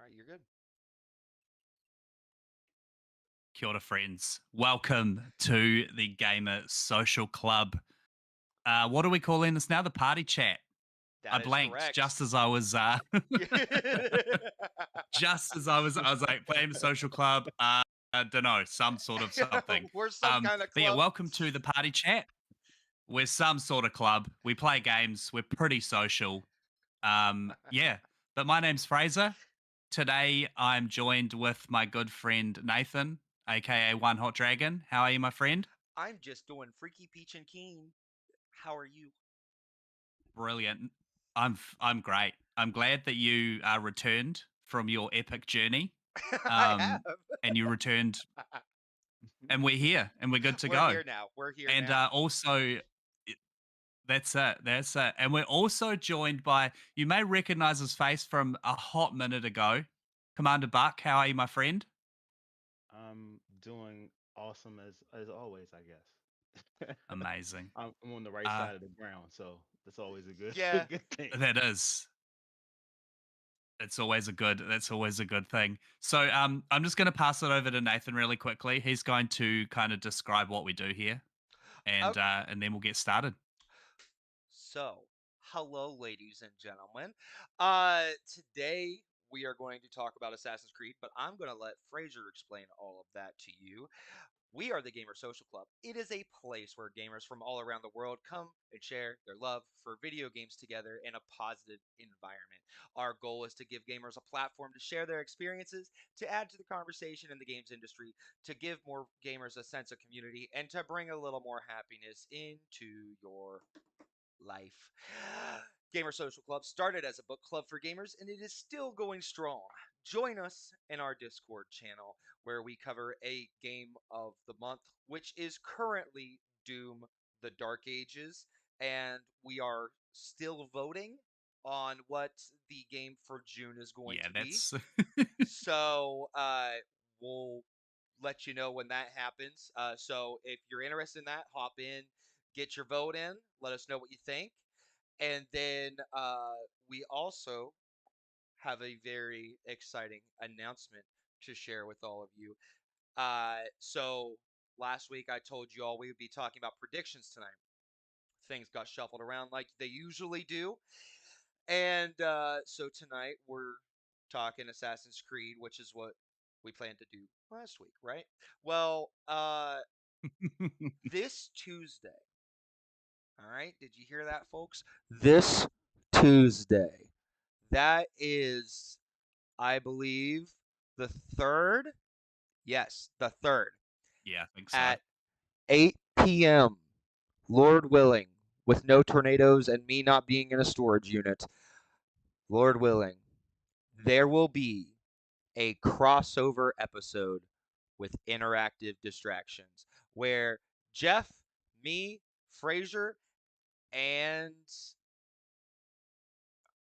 right, you're good. Kia ora, friends. Welcome to the Gamer Social Club. What are we calling this now? The party chat. I That is blanked correct. just as I was, just as I was like, Gamer Social Club. I don't know, some sort of something. We're some kind of But yeah, club. welcome to the party chat. We're some sort of club. We play games. We're pretty social. Yeah. But my name's Fraser. Today I'm joined with my good friend Nathan, aka One Hot Dragon. How are you, my friend? I'm just doing Freaky Peach and Keen. How are you? Brilliant. I'm great. I'm glad that you returned from your epic journey, I have. um, and you returned, and we're here, and we're good to We're go. here now. We're here And now. also, that's it. That's it. And we're also joined by, you may recognize his face from a hot minute ago, Commander Buck. How are you, my friend? I'm doing awesome as always, I guess. Amazing. I'm on the right Uh, side of the ground, so that's always a good Yeah. good thing. that is. It's always a good. That's always a good thing. So, I'm just going to pass it over to Nathan really quickly. He's going to kind of describe what we do here, Okay. and then we'll get started. So, hello, ladies and gentlemen. Today we are going to talk about Assassin's Creed, but I'm going to let Fraser explain all of that to you. We are the Gamer Social Club. It is a place where gamers from all around the world come and share their love for video games together in a positive environment. Our goal is to give gamers a platform to share their experiences, to add to the conversation in the games industry, to give more gamers a sense of community, and to bring a little more happiness into your life. Gamer Social Club started as a book club for gamers and it is still going strong. Join us in our Discord channel where we cover a game of the month, which is currently Doom the Dark Ages, and we are still voting on what the game for June is going Yeah, to be. that's So we'll let you know when that happens. So if you're interested in that, hop in, get your vote in, let us know what you think. And then we also have a very exciting announcement to share with all of you. So last week I told you all we would be talking about predictions tonight. Things got shuffled around like they usually do. And so tonight we're talking Assassin's Creed, which is what we planned to do last week, right? Well, this Tuesday, all right, did you hear that, folks? This Tuesday. That is, I believe, the third. Yes, the third yeah, I think so. at 8 p.m. Lord willing, with no tornadoes and me not being in a storage unit. Lord willing, there will be a crossover episode with interactive distractions where Jeff, me, Fraser, and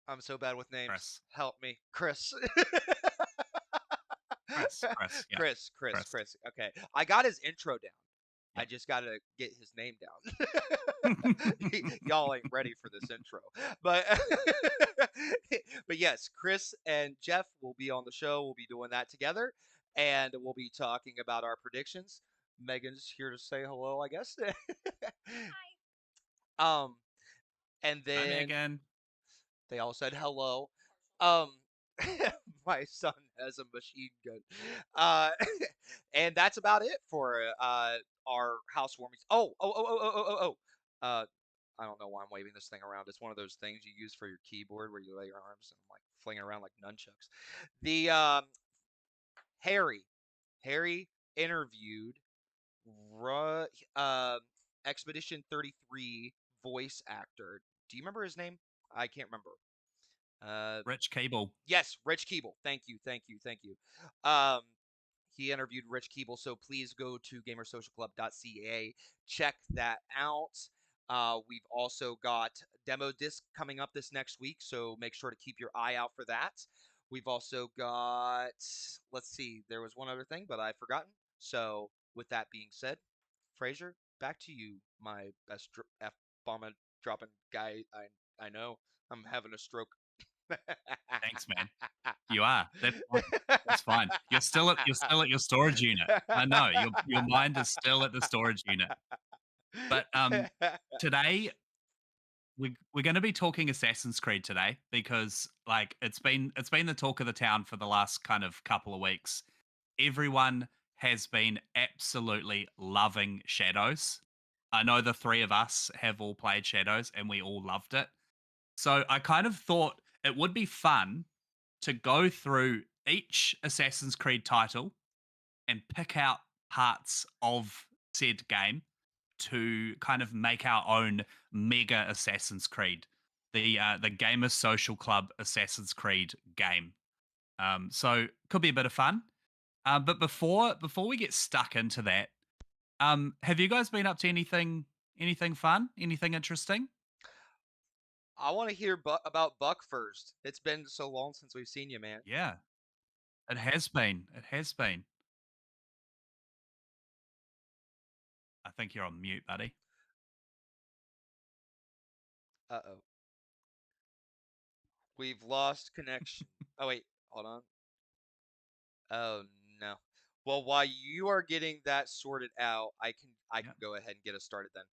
I'm so bad with names. Chris, Help me, Chris. Chris, yeah, Chris. Chris. Okay, I got his intro down. I Yep. just got to get his name down. Y'all ain't ready for this intro, but but yes, Chris and Jeff will be on the show. We'll be doing that together, and we'll be talking about our predictions. Megan's here to say hello, I guess. um, and Hi, then Megan. they all said hello. Um, my son has a machine gun. Uh, and that's about it for our housewarming. I don't know why I'm waving this thing around. It's one of those things you use for your keyboard where you lay your arms and like flinging around like nunchucks. The Harry, Harry interviewed Ru- uh, Expedition 33 voice actor. Do you remember his name? I can't remember. Uh, Rich Cable. yes, Rich Keeble. Thank you, thank you, thank you. Um, he interviewed Rich Keeble, so please go to gamersocialclub.ca. Check that out. We've also got demo disc coming up this next week, so make sure to keep your eye out for that. We've also got, let's see, there was one other thing, but I've forgotten. So, with that being said, Fraser, back to you, my best F bomb dropping guy I know. I'm having a stroke. Thanks, man. You are. That's fine. That's fine. You're still at your storage unit. I know your mind is still at the storage unit. But today we're going to be talking Assassin's Creed today because like it's been the talk of the town for the last kind of couple of weeks. Everyone has been absolutely loving Shadows. I know the three of us have all played Shadows and we all loved it. So I kind of thought it would be fun to go through each Assassin's Creed title and pick out parts of said game to kind of make our own mega Assassin's Creed, the Gamer Social Club Assassin's Creed game. So could be a bit of fun. But before we get stuck into that, have you guys been up to anything fun, anything interesting? I want to hear about Buck first. It's been so long since we've seen you, man. Yeah, it has been. It has been. I think you're on mute, buddy. Uh-oh. We've lost connection. Oh wait, hold on. Oh no. Well, while you are getting that sorted out, I can Yeah, go ahead and get us started then.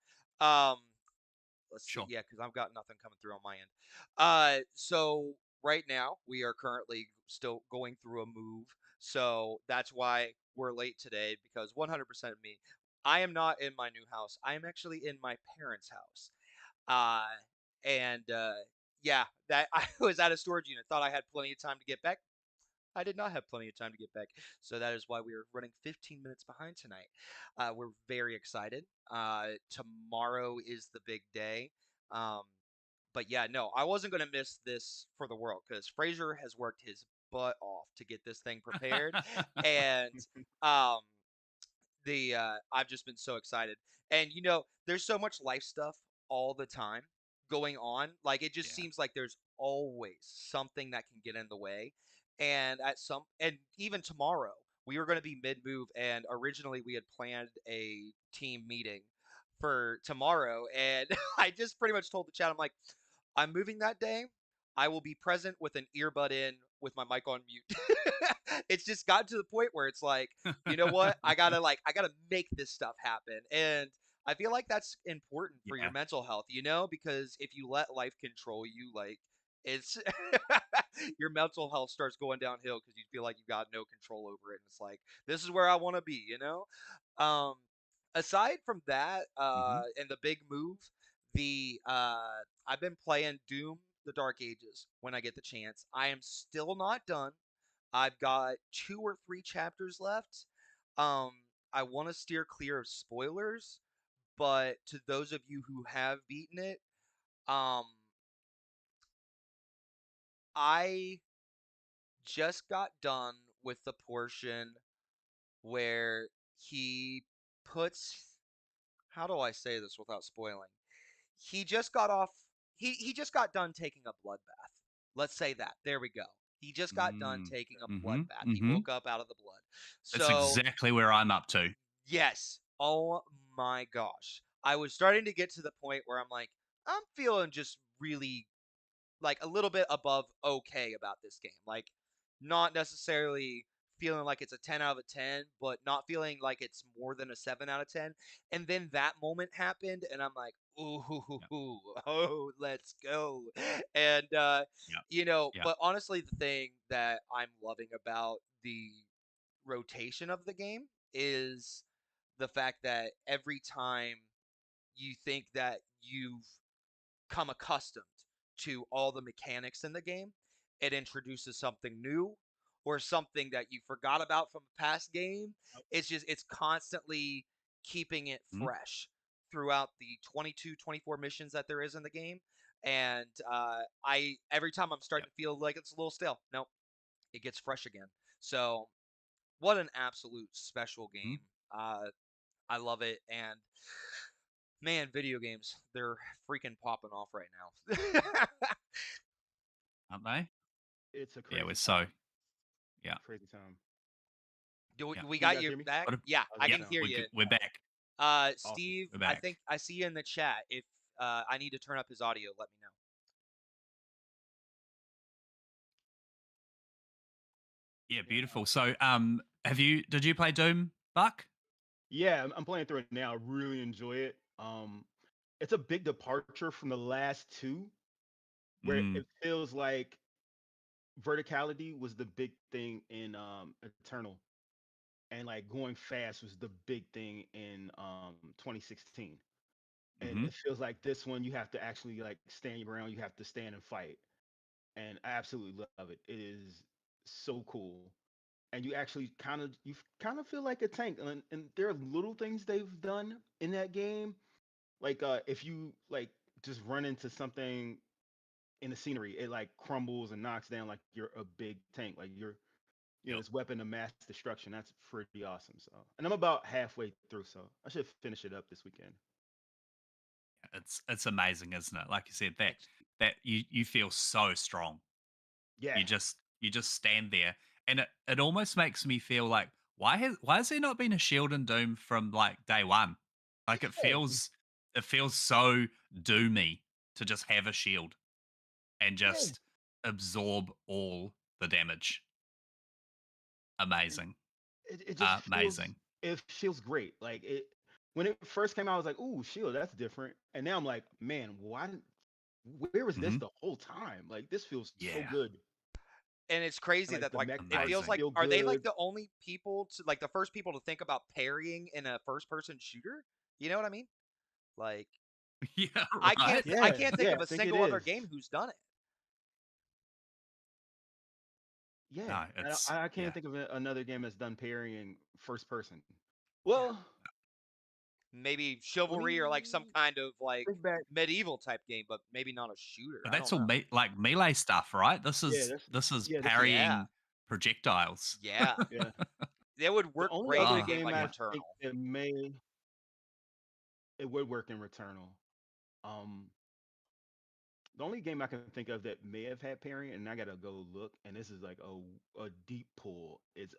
Let's see. sure. Yeah, because I've got nothing coming through on my end. So right now we are currently still going through a move, so that's why we're late today. Because 100% of me, I am not in my new house. I am actually in my parents' house. Uh, and yeah, that I was at a storage unit. Thought I had plenty of time to get back. I did not have plenty of time to get back, so that is why we are running 15 minutes behind tonight. We're very excited. Tomorrow is the big day. Um, but yeah, no, I wasn't going to miss this for the world because Fraser has worked his butt off to get this thing prepared, and um, I've just been so excited. And there's so much life stuff all the time going on. Like it just Yeah. seems like there's always something that can get in the way. And even tomorrow, we were going to be mid-move and originally we had planned a team meeting for tomorrow and I just pretty much told the chat I'm like I'm moving that day. I will be present with an earbud in with my mic on mute. It's just gotten to the point where it's like, you know what? I gotta make this stuff happen. And I feel like that's important for your Yeah. mental health, because if you let life control you, like it's your mental health starts going downhill because you feel like you got no control over it. And it's like, this is where I want to be. Um, aside from that, Mhm. and the big move, I've been playing Doom the Dark Ages when I get the chance. I am still not done. I've got 2 or 3 chapters left. Um, I want to steer clear of spoilers, but to those of you who have beaten it, um, I just got done with the portion where he puts, how do I say this without spoiling? He just got off he just got done taking a bloodbath. Let's say that. There we go. He just got done Mm. taking a Mhm. bloodbath. He Mhm. woke up out of the blood. That's So, exactly where I'm up to. yes. Oh my gosh. I was starting to get to the point where I'm like, I'm feeling just really like a little bit above okay about this game. Like not necessarily feeling like it's a 10 out of a 10, but not feeling like it's more than a 7 out of 10. And then that moment happened and I'm like, ooh, Yeah. oh, let's go. And Yeah. Yeah. but honestly the thing that I'm loving about the rotation of the game is the fact that every time you think that you've come accustomed to all the mechanics in the game, it introduces something new or something that you forgot about from a past game. It's constantly keeping it Mhm. fresh throughout the 22, 24 missions that there is in the game. And I every time I'm starting Yep. to feel like it's a little stale, no, it gets fresh again. So what an absolute special Mhm. game. I love it, and man, video games, they're freaking popping off right now. Aren't they? It's a Yeah, crazy we're time. so yeah. Crazy time. Do Yeah. we Can you got guys you hear me? back? What a Yeah, How's I that Yep, can sound? hear you. we're back. Awesome. Steve, We're I back. think I see you in the chat. If I need to turn up his audio, let me know. Yeah, Yeah. beautiful. So, did you play Doom, Buck? Yeah, I'm playing through it now. I really enjoy it. It's a big departure from the last two, where Mm, it feels like verticality was the big thing in Eternal, and like going fast was the big thing in 2016. And hmm it feels like this one you have to actually like stand your ground. You have to stand and fight, and I absolutely love it. It is so cool. And you actually kind of feel like a tank, and there are little things they've done in that game, like if you like just run into something in the scenery, it like crumbles and knocks down like you're a big tank, like you're Yep. this weapon of mass destruction. That's pretty awesome. So, and I'm about halfway through, so I should finish it up this weekend. It's amazing, isn't it? Like you said, It's that you feel so strong. Yeah. You just stand there, and it almost makes me feel like why has there not been a shield in Doom from like day one? Like Yeah. it feels so doomy to just have a shield and Yeah. just absorb all the damage. And Amazing, it just feels amazing. it feels great. Like it when it first came out, I was like, "Ooh, shield, that's different." And now I'm like, "Man, where was this Hmm. the whole time? Like this feels so Yeah, good." and it's And crazy like that the like mech it feels parts amazing. like feel are they like good. the only people to like the first people to think about parrying in a first person shooter? You know what I mean? Like Yeah, right. I Yeah, can't think yeah, of I a think it single other is. game who's done it. Yeah, No, and it's I yeah, can't think of another game that's done parrying first person. Yeah. Well, Maybe let me chivalry or like some kind of like think back. medieval type game, but maybe not a shooter. but I that's don't all know. like melee stuff, right? Yeah, This is this is Yeah. parrying projectiles. Yeah. yeah. They would The work only great in other a Ah, game game like I yeah. think Returnal. it would work in Returnal. Um, the only game I can think of that may have had parrying, and I gotta go look, and this is like a deep pull. It's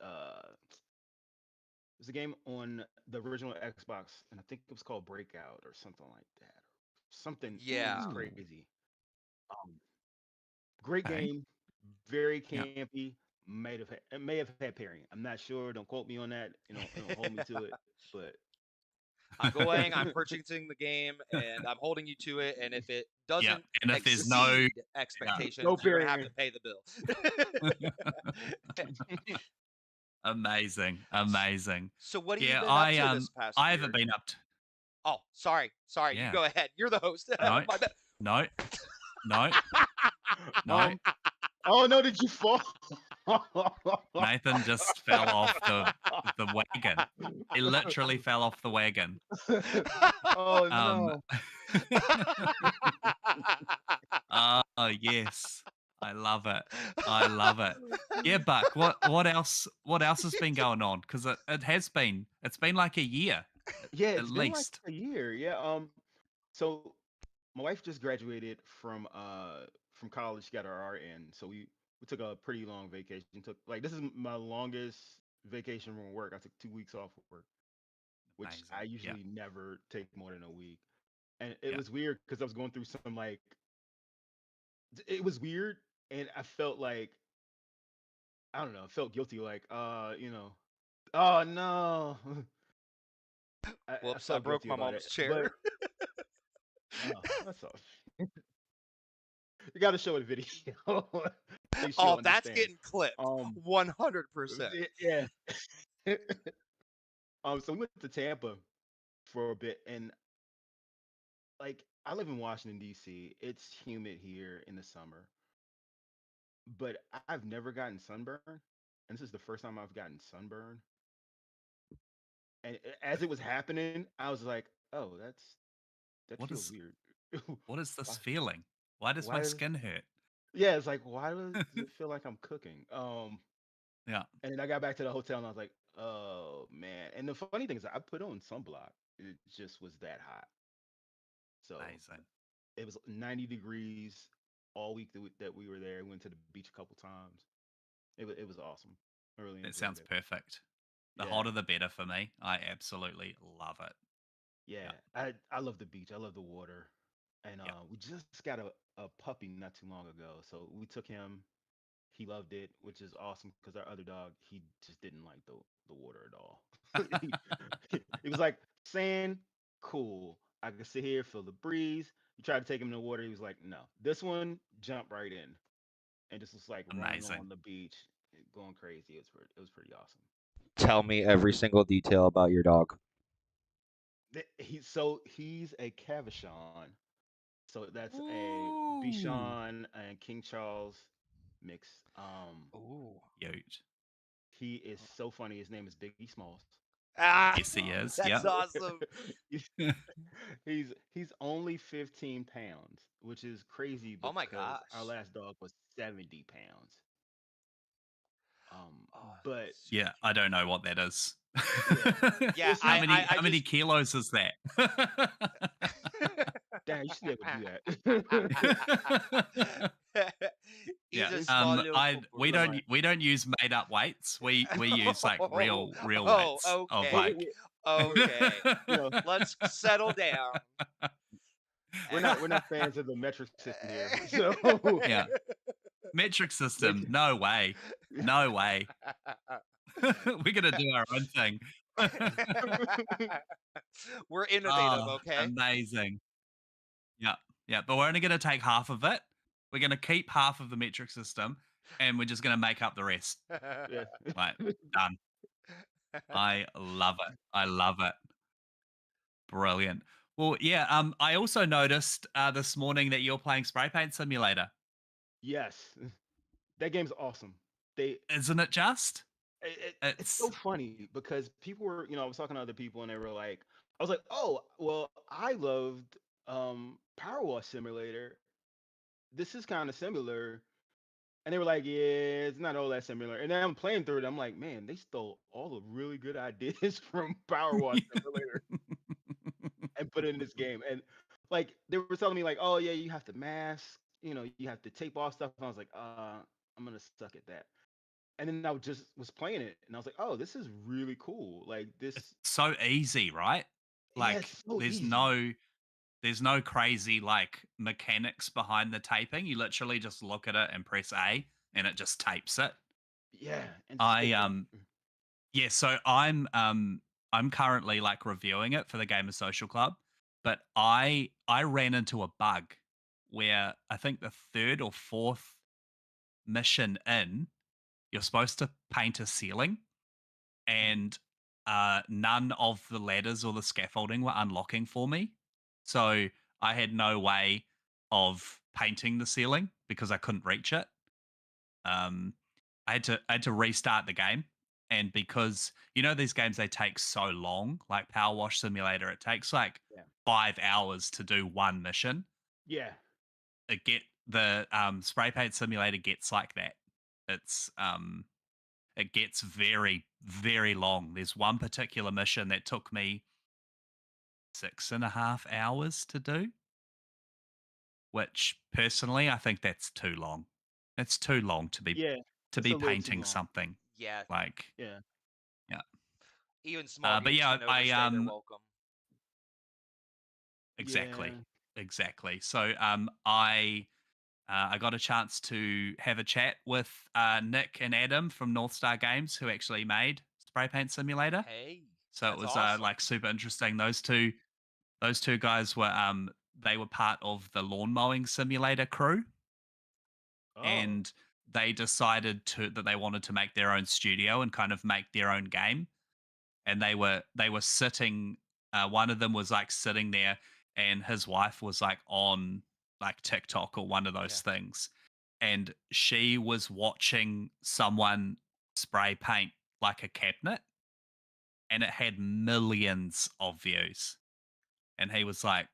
a game on the original Xbox, and I think it was called Breakout or something like that. Something it was Yeah. Ooh, crazy. Um, great okay. game, very Yeah. campy. It may have had parrying. I'm not sure. Don't quote me on that. You know, hold me to it. But I'm purchasing the game, and I'm holding you to it. And if it Yeah. doesn't And if there's no exceed yeah. no expectations, you're gonna have parrying. to pay the bill. Amazing. S- Amazing. so, what have you Yeah, been up to this past I haven't year? been up to Oh, sorry. You yeah. go ahead. You're the host. No. My bad. No. No. No. um. Oh no! Did you fall? Nathan just fell off the wagon. He literally fell off the wagon. Oh Um no! Oh, yes. I love it. I love it. Yeah, Buck, what else has been going on? Because it's been like a year Yeah, at it's been like least. a year. Yeah. So my wife just graduated from college. She got her RN. So we took a pretty long vacation. Took like this is my longest vacation from work. I took 2 weeks off of work, which Amazing. I Yeah. usually never take more than a week. And it Yeah. was weird because I was going through some like it was weird, and I felt like I don't know, I felt guilty, like oh no, I Whoops! I felt broke guilty my about mom's it, but chair. that's all. You got to show a video. I think she'll Oh, that's understand. getting clipped. Um, 100%. yeah. So we went to Tampa for a bit, and like I live in Washington D.C. It's humid here in the summer, but I've never gotten sunburn, and this is the first time I've gotten sunburn. And as it was happening, I was like, "Oh, that What feels is weird." what is this why? feeling? Why does Why my does? skin hurt? Yeah, it's like, why does it feel like I'm cooking? Yeah. And then I got back to the hotel and I was like, "Oh man!" And the funny thing is, I put on sunblock. It just was that hot. So Amazing. it was 90 degrees all week that we were there. We went to the beach a couple times. It was awesome. I really That enjoyed sounds it. perfect. The Yeah, hotter the better for me. I absolutely love it. yeah. Yeah. I love the beach. I love the water. And Yeah. we just got a puppy not too long ago. So we took him. He loved it, which is awesome because our other dog, he just didn't like the water at all. he, he was like, sand, cool. I could sit here, feel the breeze. You try to take him in the water, he was like, no. This one, jump right in, and just was like running Amazing. on the beach, going crazy. It was pretty awesome. Tell me every single detail about your dog. He's a Cavachon. So that's a Ooh. Bichon and King Charles mix. Ooh. Huge. He is so funny. His name is Biggie Smalls. Ah, Yes, he is. that's Yep. awesome. he's he's only 15 pounds, which is crazy Oh my because our gosh. last dog was 70 pounds. Um, Oh, but super Yeah, I cute. don't know what that is. yeah, Yeah, it's how not. many I how many just kilos is that? Damn, you should be able to do He's Yeah. a that. small little I we pooper. don't Right. we don't use made up weights. We use like real Oh, weights of We, okay. we, like we're, Okay. you know, Let's settle down. we're not fans of the metric system here. So yeah. Metric they system. can, No way. No way. We're gonna do our own thing. We're innovative, Oh, okay? amazing. Yeah. Yeah. But we're only gonna take half of it. We're gonna keep half of the metric system and we're just gonna make up the rest. yeah. Right. Done. I love it. I love it. Brilliant. Well, yeah. I also noticed this morning that you're playing Spray Paint Simulator. Yes, that game's awesome. They Isn't it just? it's so It's funny because people were, I was talking to other people and they were like, I was like, oh, well, I loved Power Wash Simulator. This is kind of similar. And they were like, yeah, it's not all that similar. And then I'm playing through it. I'm like, man, they stole all the really good ideas from Power Wash Simulator and put it in this game. And like they were telling me, like, oh yeah, you have to mask, you have to tape off stuff. And I was like, I'm gonna suck at that. And then I just was playing it, and I was like, oh, this is really cool. Like it's this, so easy, right? yeah, Like it's so easy. there's no crazy like mechanics behind the taping. You literally just look at it and press A and it just tapes it. Yeah, and I Yeah, so I'm currently like reviewing it for the Gamer Social Club, but I ran into a bug where I think the third or fourth mission in, you're supposed to paint a ceiling and none of the ladders or the scaffolding were unlocking for me. So I had no way of painting the ceiling because I couldn't reach it. Um, I had to restart the game, and because these games they take so long, like Power Wash Simulator, it takes like yeah, 5 hours to do one mission. yeah, It get the Spray Paint Simulator gets like that. It's it gets very long. There's one particular mission that took me 6.5 hours to do, which personally I think that's too long. That's too long to be yeah. to It's be a little too painting long. something Yeah, like Yeah, yeah. even small But games yeah, should know to I say they're welcome. exactly, yeah. exactly. So I got a chance to have a chat with Nick and Adam from North Star Games, who actually made Spray Paint Simulator. Hey, So it that's was awesome. like super interesting. Those two guys were they were part of the lawn mowing simulator crew, Oh, and they decided that they wanted to make their own studio and kind of make their own game. And they were sitting. One of them was like sitting there, and his wife was like on like TikTok or one of Yeah. those things, and she was watching someone spray paint like a cabinet, and it had millions of views. And he was like,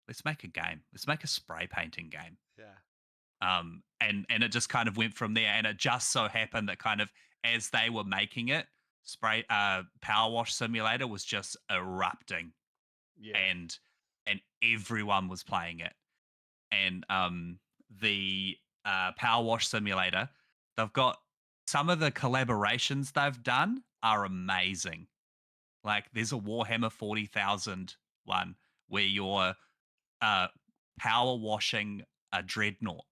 "Let's make a game. Let's make a spray painting game." Yeah. And it just kind of went from there. And it just so happened that kind of as they were making it, Power Wash Simulator was just erupting, yeah. and everyone was playing it. And the Power Wash Simulator, they've got some of the collaborations they've done are amazing. Like there's a Warhammer 40,000 one where you're uh, power washing a dreadnought.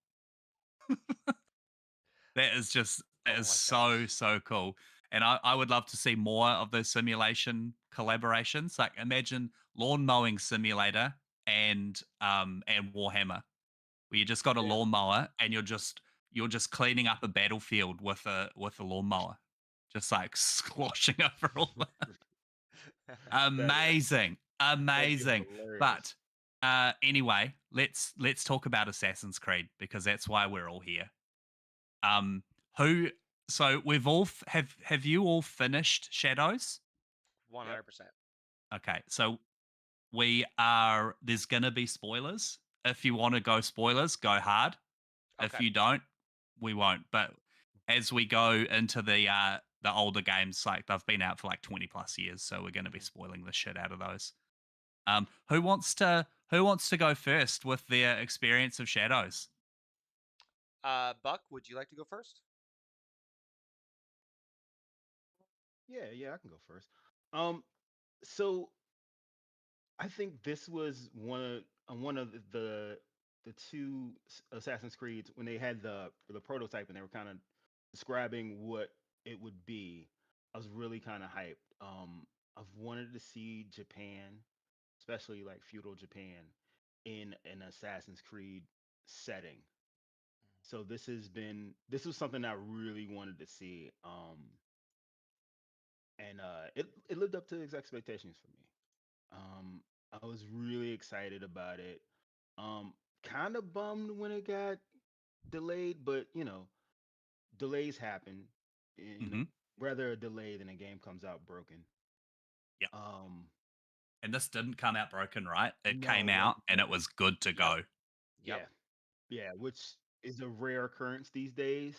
That is just that Oh is my so gosh. so cool, and I would love to see more of those simulation collaborations. Like imagine lawn mowing simulator and Warhammer, where you just got a Yeah. lawnmower and you're just cleaning up a battlefield with a lawnmower, just like squashing over all. That Amazing, that'd be amazing. hilarious. But anyway, let's talk about Assassin's Creed because that's why we're all here. Um, who? So we've all have you all finished Shadows? 100%. Okay, so we are. There's gonna be spoilers. If you want to go spoilers, go hard. If Okay. you don't, we won't. But as we go into the older games, like they've been out for like 20 plus years, so we're going to be Mhm. spoiling the shit out of those. Who wants to go first with their experience of Shadows? Buck, would you like to go first? Yeah, yeah, I can go first. Um, so I think this was one of the two Assassin's Creeds when they had the prototype and they were kind of describing what it would be. I was really kind of hyped. I've wanted to see Japan, especially like feudal Japan, in an Assassin's Creed setting. So this was something I really wanted to see. And it lived up to its expectations for me. I was really excited about it. Um, kind of bummed when it got delayed, but delays happen. Hmm. Rather a delay than a game comes out broken. Yeah, Um, and this didn't come out broken, right? It came no, out and it no, was good to Yep. go. Yep. yeah, yeah, which is a rare occurrence these days.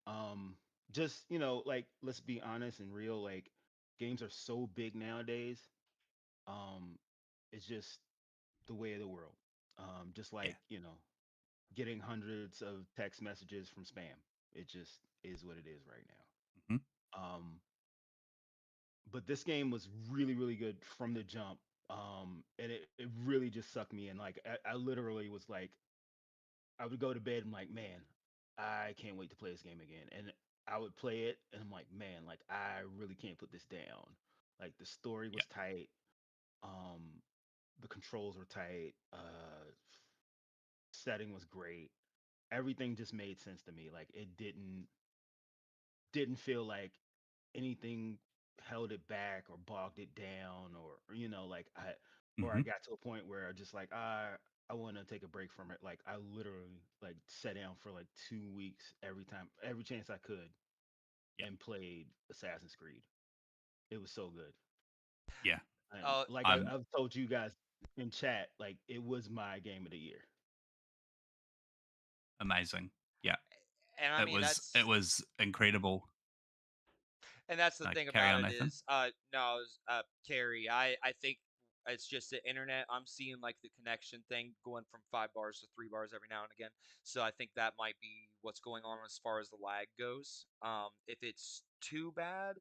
Um, just like let's be honest and real, like games are so big nowadays. Um, it's just the way of the world. Just Yeah. like getting hundreds of text messages from spam. It just is what it is right Hmm. now. But this game was really, really good from the jump. And it really just sucked me in. Like I literally was like, I would go to bed and like, man, I can't wait to play this game again. And I would play it and I'm like, man, like I really can't put this down. Like the story Yeah. was tight. Um, the controls were tight. Setting was great. Everything just made sense to me. Like it didn't feel like anything held it back or bogged it down or like I Hmm. got to a point where I just like I want to take a break from it. Like I literally like sat down for like 2 weeks every chance I could Yeah. and played Assassin's Creed. It was so good. Yeah. And Uh, like I'm I've told you guys in chat, like it was my game of the year. amazing. Yeah. and I It mean was it was incredible. that's the Like thing carry about on, it Nathan. is, no, Carrie. I think it's just the internet. I'm seeing like the connection thing going from 5 bars to 3 bars every now and again. So I think that might be what's going on as far as the lag goes. If it's too bad,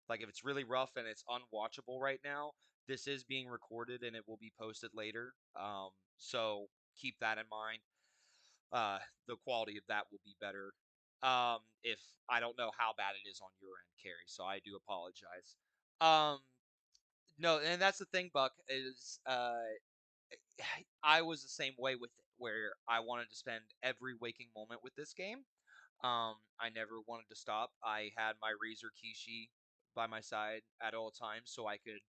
like if it's really rough and it's unwatchable right now, this is being recorded and it will be posted later. So keep that in mind. uh, the quality of that will be better. If I don't know how bad it is on your end, Carrie, so I do apologize. Um, no, and that's the thing, Buck, is I was the same way with it, where I wanted to spend every waking moment with this game. I never wanted to stop. I had my Razer Kishi by my side at all times so I could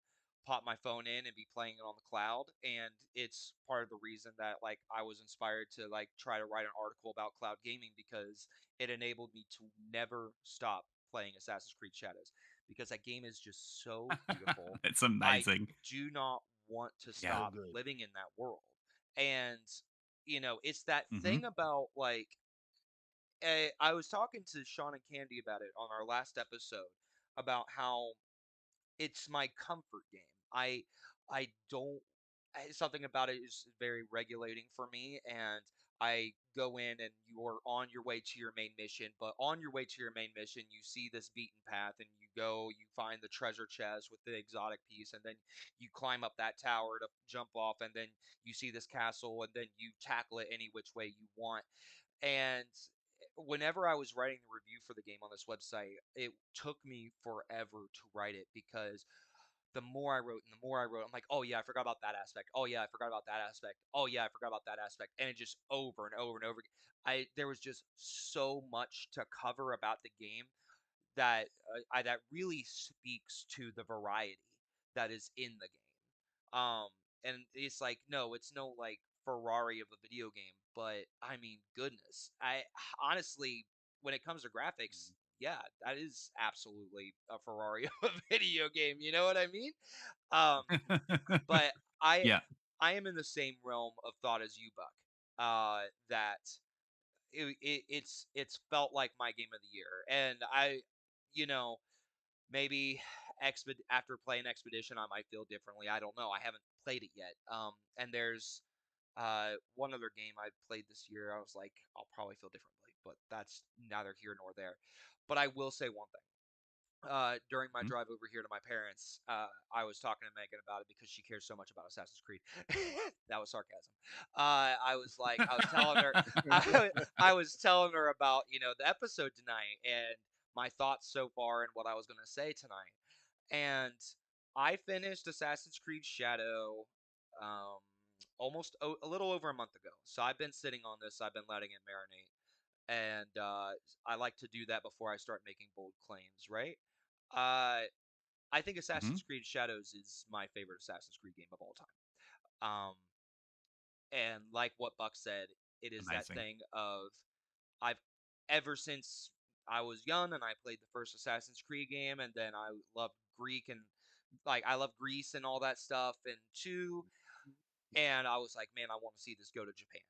pop my phone in and be playing it on the cloud. And it's part of the reason that like I was inspired to like try to write an article about cloud gaming because it enabled me to never stop playing Assassin's Creed Shadows because that game is just so beautiful. It's I amazing. do not want to Yeah. So stop good. living in that world. And it's that Hmm. thing about like I was talking to Sean and Candy about it on our last episode about how it's my comfort game. I don't something about it is very regulating for me and I go in and you're on your way to your main mission, but on your way to your main mission you see this beaten path and you find the treasure chest with the exotic piece and then you climb up that tower to jump off and then you see this castle and then you tackle it any which way you want. And whenever I was writing the review for the game on this website, it took me forever to write it because the more I wrote and the more I wrote, I'm like, oh yeah, I forgot about that aspect. Oh yeah, I forgot about that aspect. Oh yeah, I forgot about that aspect. And it just over and over and over again. There was just so much to cover about the game that that really speaks to the variety that is in the game. And it's like, no, it's no like Ferrari of a video game, but I mean, goodness, I honestly, when it comes to graphics, yeah, that is absolutely a Ferrari of a video game. You know what I mean? Um, but I Yeah. I am in the same realm of thought as you, Buck. That it's felt like my game of the year, and you know, maybe after playing Expedition, I might feel differently. I don't know. I haven't played it yet. And there's one other game I played this year. I was like, I'll probably feel differently, but that's neither here nor there. But I will say one thing. During my Mhm. drive over here to my parents, I was talking to Megan about it because she cares so much about Assassin's Creed. That was sarcasm. I was telling her, I, I was telling her about, the episode tonight and my thoughts so far and what I was going to say tonight. And I finished Assassin's Creed Shadow, um, a little over a month ago. So I've been sitting on this. I've been letting it marinate, and I like to do that before I start making bold claims, right? Uh, I think Mhm. Assassin's Creed Shadows is my favorite Assassin's Creed game of all time. Um, and like what Buck said, it is that Amazing. thing of I've ever since I was young and I played the first Assassin's Creed game, and then I loved Greek and like I love Greece and all that stuff, and two, and I was like, man, I want to see this go to Japan.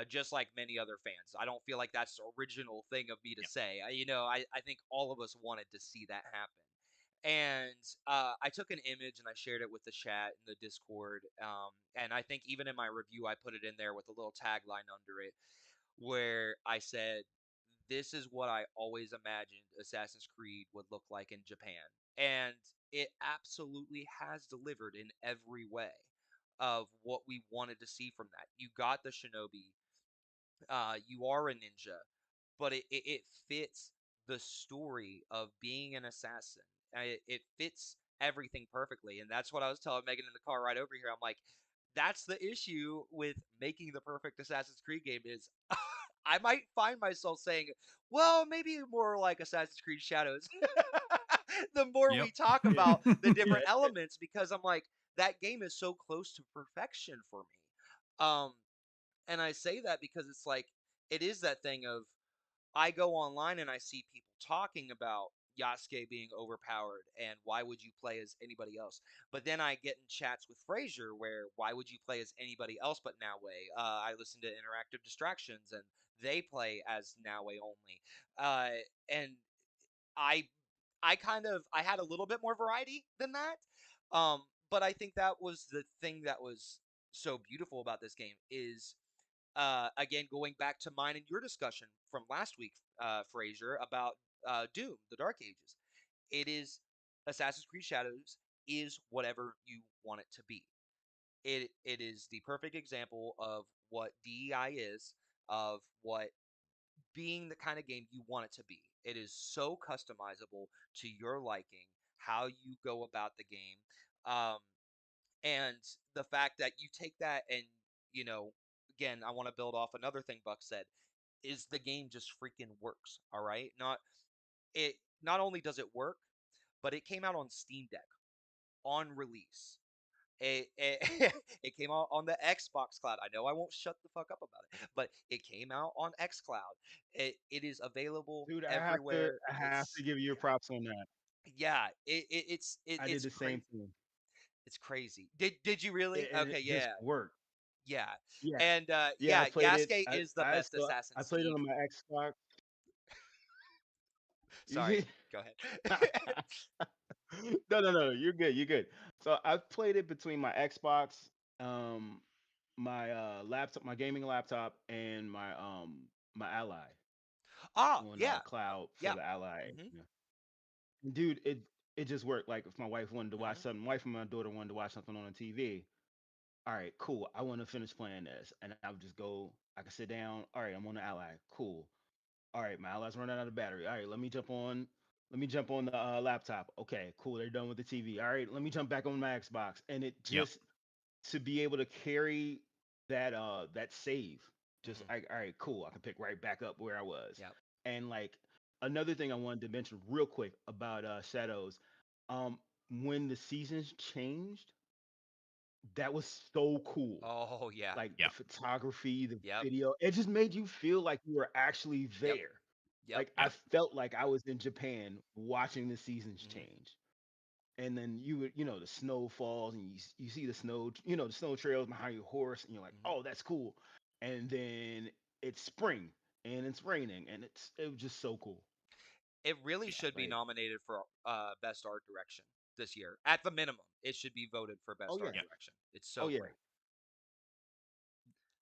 Just like many other fans, I don't feel like that's the original thing of me to Yeah. say. I think all of us wanted to see that happen. And I took an image and I shared it with the chat in the Discord. And I think even in my review, I put it in there with a little tagline under it where I said, this is what I always imagined Assassin's Creed would look like in Japan. And it absolutely has delivered in every way of what we wanted to see from that. You got the shinobi, you are a ninja, but it fits the story of being an assassin. It fits everything perfectly. And that's what I was telling Megan in the car right over here. I'm like, that's the issue with making the perfect Assassin's Creed game is I might find myself saying, well, maybe more like Assassin's Creed Shadows. The more Yep. we talk Yeah, about the yeah. different elements, because I'm like, that game is so close to perfection for me. And I say that because it's like, it is that thing of, I go online and I see people talking about Yasuke being overpowered and why would you play as anybody else? But then I get in chats with Frazier where why would you play as anybody else but Naue? I listen to Interactive Distractions and they play as Naue only. And I I had a little bit more variety than that. But I think that was the thing that was so beautiful about this game is again, going back to mine and your discussion from last week, Frazier, about Doom, the Dark Ages. It is Assassin's Creed Shadows is whatever you want it to be. It is the perfect example of what DEI is, of what being the kind of game you want it to be. It is so customizable to your liking, how you go about the game. Um, and the fact that you take that and, you know, again, I want to build off another thing Buck said is the game just freaking works. All right. Not only does it work, but it came out on Steam Deck on release. It, it came out on the Xbox Cloud. I know I won't shut the fuck up about it, but it came out on xCloud. It is available Dude, everywhere. I have to It's give you props on that. yeah. I did It's the same crazy. thing. It's crazy. Did you really? It Okay, just yeah, worked. yeah. Yeah, And yeah. I yeah, played it. Yasuke is the I best so assassin, I played it Steve. on my Xbox. Sorry, go ahead. No. You're good. You're good. So I played it between my Xbox, um, my laptop, my gaming laptop, and my Ally on Yeah, cloud for yeah. the Ally. Mhm, Yeah. Dude, it just worked. Like if my wife wanted to watch mhm. something, wife and my daughter wanted to watch something on the TV. All right, cool. I want to finish playing this, and I would just go. I could sit down. All right, I'm on the Ally. Cool. All right, my outlet's running out of battery. All right, let me jump on. Let me jump on the laptop. Okay, cool. They're done with the TV. All right, let me jump back on my Xbox. And it Yep. just to be able to carry that save. Just Mhm. all right, cool. I can pick right back up where I was. Yep. And like another thing I wanted to mention real quick about Shadows, um, when the seasons changed, that was so cool. Oh, yeah. Like the Yep. photography, the Yep. video, it just made you feel like you were actually Yep. there. Yep. Like I Yep. felt like I was in Japan watching the seasons Mhm. change. And then you would, the snow falls and you see the snow, the snow trails behind your horse, and you're like, Mhm. oh, that's cool. And then it's spring and it's raining, and it was just so cool. It really Yeah. should be Like, nominated for best art direction this year. At the minimum, it should be voted for oh best art yeah, Yeah. direction. It's oh so yeah, great.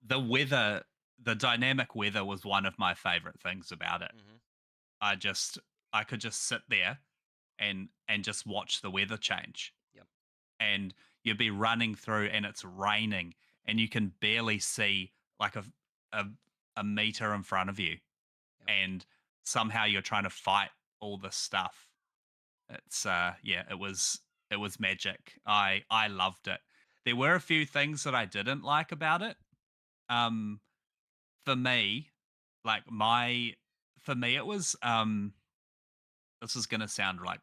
The weather, the dynamic weather was one of my favorite things about it. Mhm. I just I could just sit there and just watch the weather change. Yep. And you'd be running through and it's raining and you can barely see like a, a meter in front of you, Yep. and somehow you're trying to fight all this stuff. It's yeah, it was magic. I loved it. There were a few things that I didn't like about it. Um for me, like my for me it was this is going to sound like,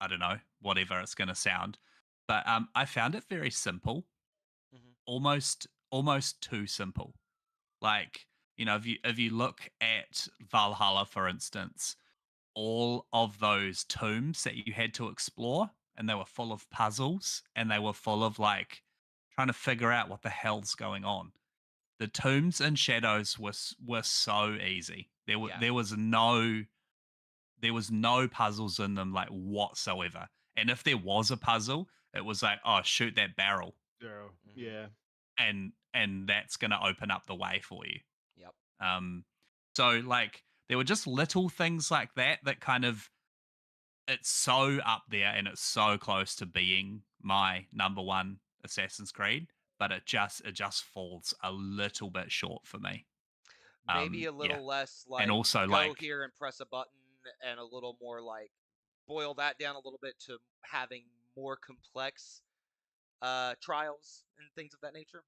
I don't know, whatever it's going to sound, but I found it very simple, Mhm. almost too simple. Like, if you look at Valhalla, for instance, all of those tombs that you had to explore, and they were full of puzzles, and they were full of like trying to figure out what the hell's going on. The tombs and shadows were so easy. Yeah. There was no puzzles in them like whatsoever. And if there was a puzzle, it was like, oh, shoot that barrel, girl, Mhm. yeah. and that's going to open up the way for you. Yep. Um, so like there were just little things like that kind of, it's so up there and it's so close to being my number one Assassin's Creed, but it just falls a little bit short for me. Maybe a Yeah, little less and like also go like, here and press a button, and a little more like boil that down a little bit to having more complex trials and things of that nature.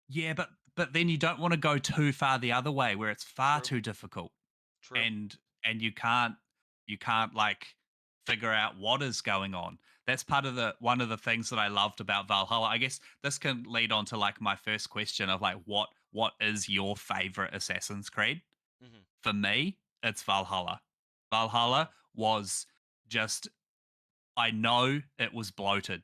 yeah, but then you don't want to go too far the other way where it's far True. too difficult, True. and you can't like figure out what is going on. That's part of the one of the things that I loved about Valhalla. I guess this can lead on to like my first question of like, what is your favorite Assassin's Creed? Mhm. For me, it's Valhalla. Valhalla Mhm. was just, I know it was bloated.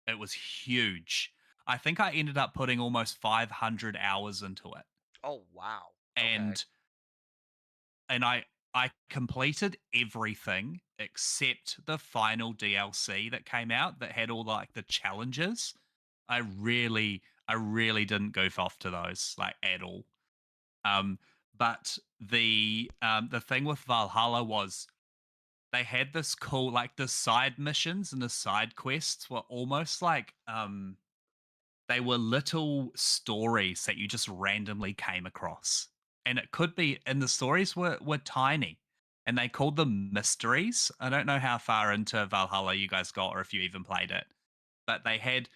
It was huge. I think I ended up putting almost 500 hours into it. Oh, wow. Okay. And and I completed everything except the final DLC that came out that had all like the challenges. I really didn't goof off to those like at all. Um but the thing with Valhalla was they had this cool, like, the side missions and the side quests were almost like they were little stories that you just randomly came across. And it could be, and the stories were tiny, and they called them mysteries. I don't know how far into Valhalla you guys got or if you even played it, but they had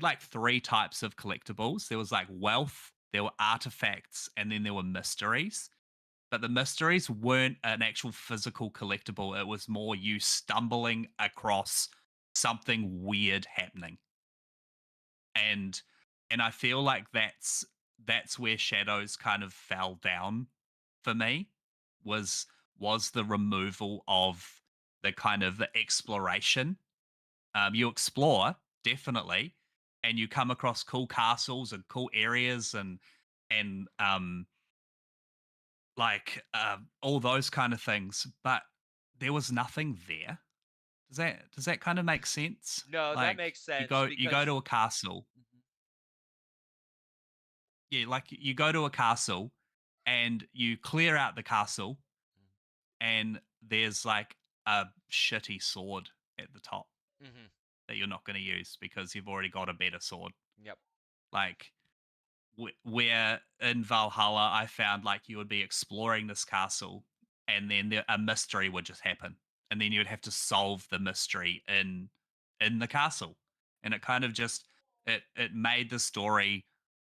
like three types of collectibles. There was like wealth, there were artifacts, and then there were mysteries. But the mysteries weren't an actual physical collectible. It was more you stumbling across something weird happening. And I feel like that's where Shadows kind of fell down for me, was was the removal of the kind of the exploration. You explore, definitely, and you come across cool castles and cool areas, and like all those kind of things, but there was nothing there. Does that kind of make sense? No, that Like makes you sense go you go because to a castle. Mhm. Yeah, like you go to a castle and you clear out the castle, and there's like a shitty sword at the top Mhm. that you're not going to use because you've already got a better sword. Yep. Like, where in Valhalla I found like you would be exploring this castle, and then a mystery would just happen, and then you would have to solve the mystery in the castle, and it kind of just it made the story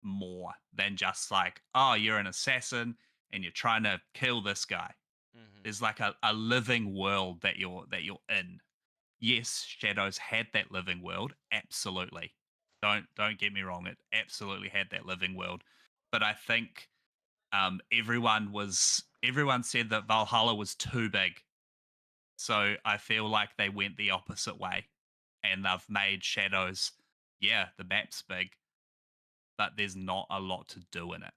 more than just like, oh, you're an assassin and you're trying to kill this guy. Mhm. There's like a living world that you're in. Yes, Shadows had that living world, absolutely. Don't get me wrong, it absolutely had that living world. But I think everyone said that Valhalla was too big. So I feel like they went the opposite way, and they've made Shadows, yeah, the map's big, but there's not a lot to do in it.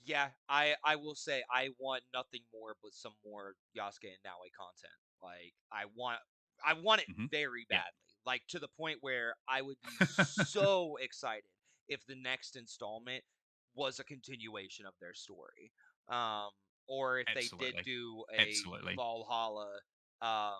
Yeah, I will say I want nothing more but some more Yasuke and Naoi content. Like I want it Hmm. very Yeah. badly. Like to the point where I would be so excited if the next installment was a continuation of their story. Um or if they did Absolutely. do a Absolutely. Valhalla um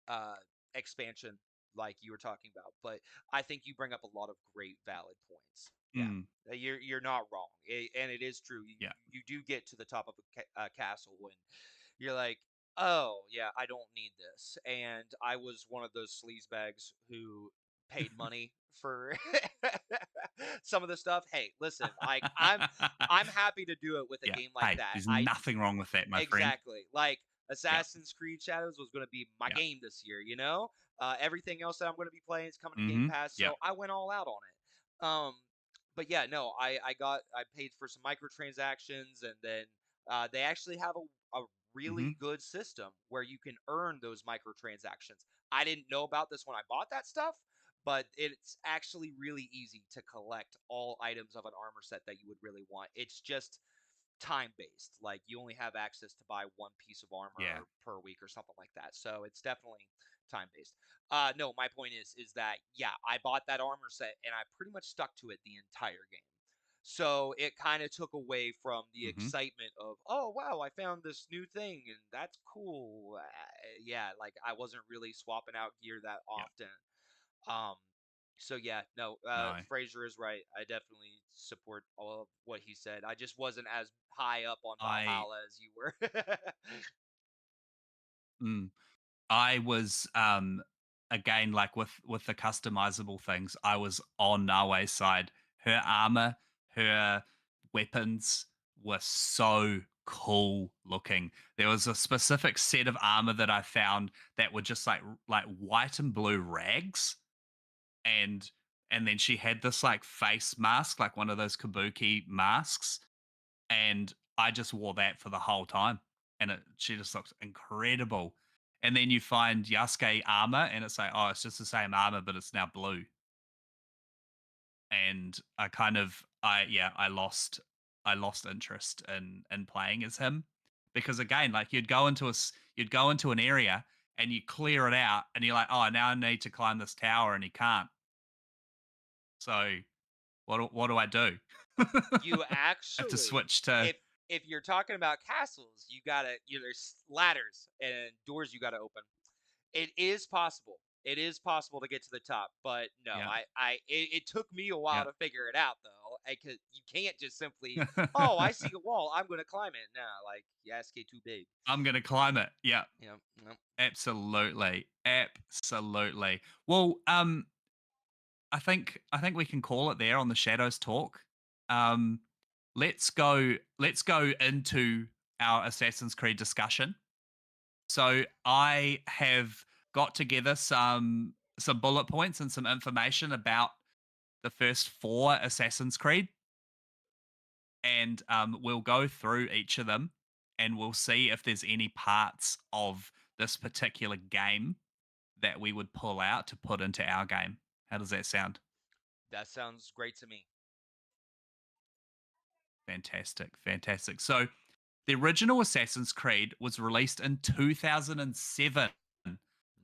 uh expansion like you were talking about. But I think you bring up a lot of great valid points. Yeah. Mm, You're not wrong, and it is true. yeah. You do get to the top of a castle when you're like, oh yeah, I don't need this. And I was one of those sleazebags who paid money for some of the stuff. Hey, listen, like I'm happy to do it with a Yeah. game like Hey, that. there's I nothing wrong with that, my friend. Exactly. Like Yeah. Assassin's Creed Shadows was going to be my Yeah. game this year, you know? Everything else that I'm going to be playing is coming to Game Hmm. Pass, Yeah. so I went all out on it. But yeah, no, I paid for some microtransactions, and then they actually have a Hmm. really good system where you can earn those microtransactions. I didn't know about this when I bought that stuff, but it's actually really easy to collect all items of an armor set that you would really want. It's just time based. Like you only have access to buy one piece of Yeah. armor per week or something like that. So it's definitely time based. No, my point is that yeah, I bought that armor set and I pretty much stuck to it the entire game. So it kind of took away from the Hmm. excitement of, oh wow, I found this new thing and that's cool. Yeah, like I wasn't really swapping out gear that Yeah. often. Um, so yeah, no, No. Fraser is right. I definitely support all of what he said. I just wasn't as high up on I Valhalla as you were. mm, I was again, like with the customizable things, I was on Nawe's side. Her armor, her weapons were so cool looking. There was a specific set of armor that I found that were just like white and blue rags, and then she had this like face mask, like one of those kabuki masks, and I just wore that for the whole time, and she just looks incredible. And then you find Yasuke armor, and it's like, oh, it's just the same armor, but it's now blue. And I kind of, I lost interest in playing as him, because again, like you'd go into an area and you clear it out, and you're like, oh, now I need to climb this tower, and you can't. So what do I do? You Have to actually, switch to if you're talking about castles, you gotta there's ladders and doors you gotta open. It is possible. It is possible to get to the top, but no, yeah, it took me a while yeah. to figure it out though. Because you can't just simply, oh, I see a wall, I'm gonna climb it. Nah, like you ask it too big. I'm gonna climb it. Yeah, You know, no. absolutely, absolutely. Well, I think we can call it there on the shadows talk. Um, let's go into our Assassin's Creed discussion. So I have got together some bullet points and some information about the first four Assassin's Creed, and we'll go through each of them, and we'll see if there's any parts of this particular game that we would pull out to put into our game. How does that sound? That sounds great to me. Fantastic, fantastic. So the original Assassin's Creed was released in 2007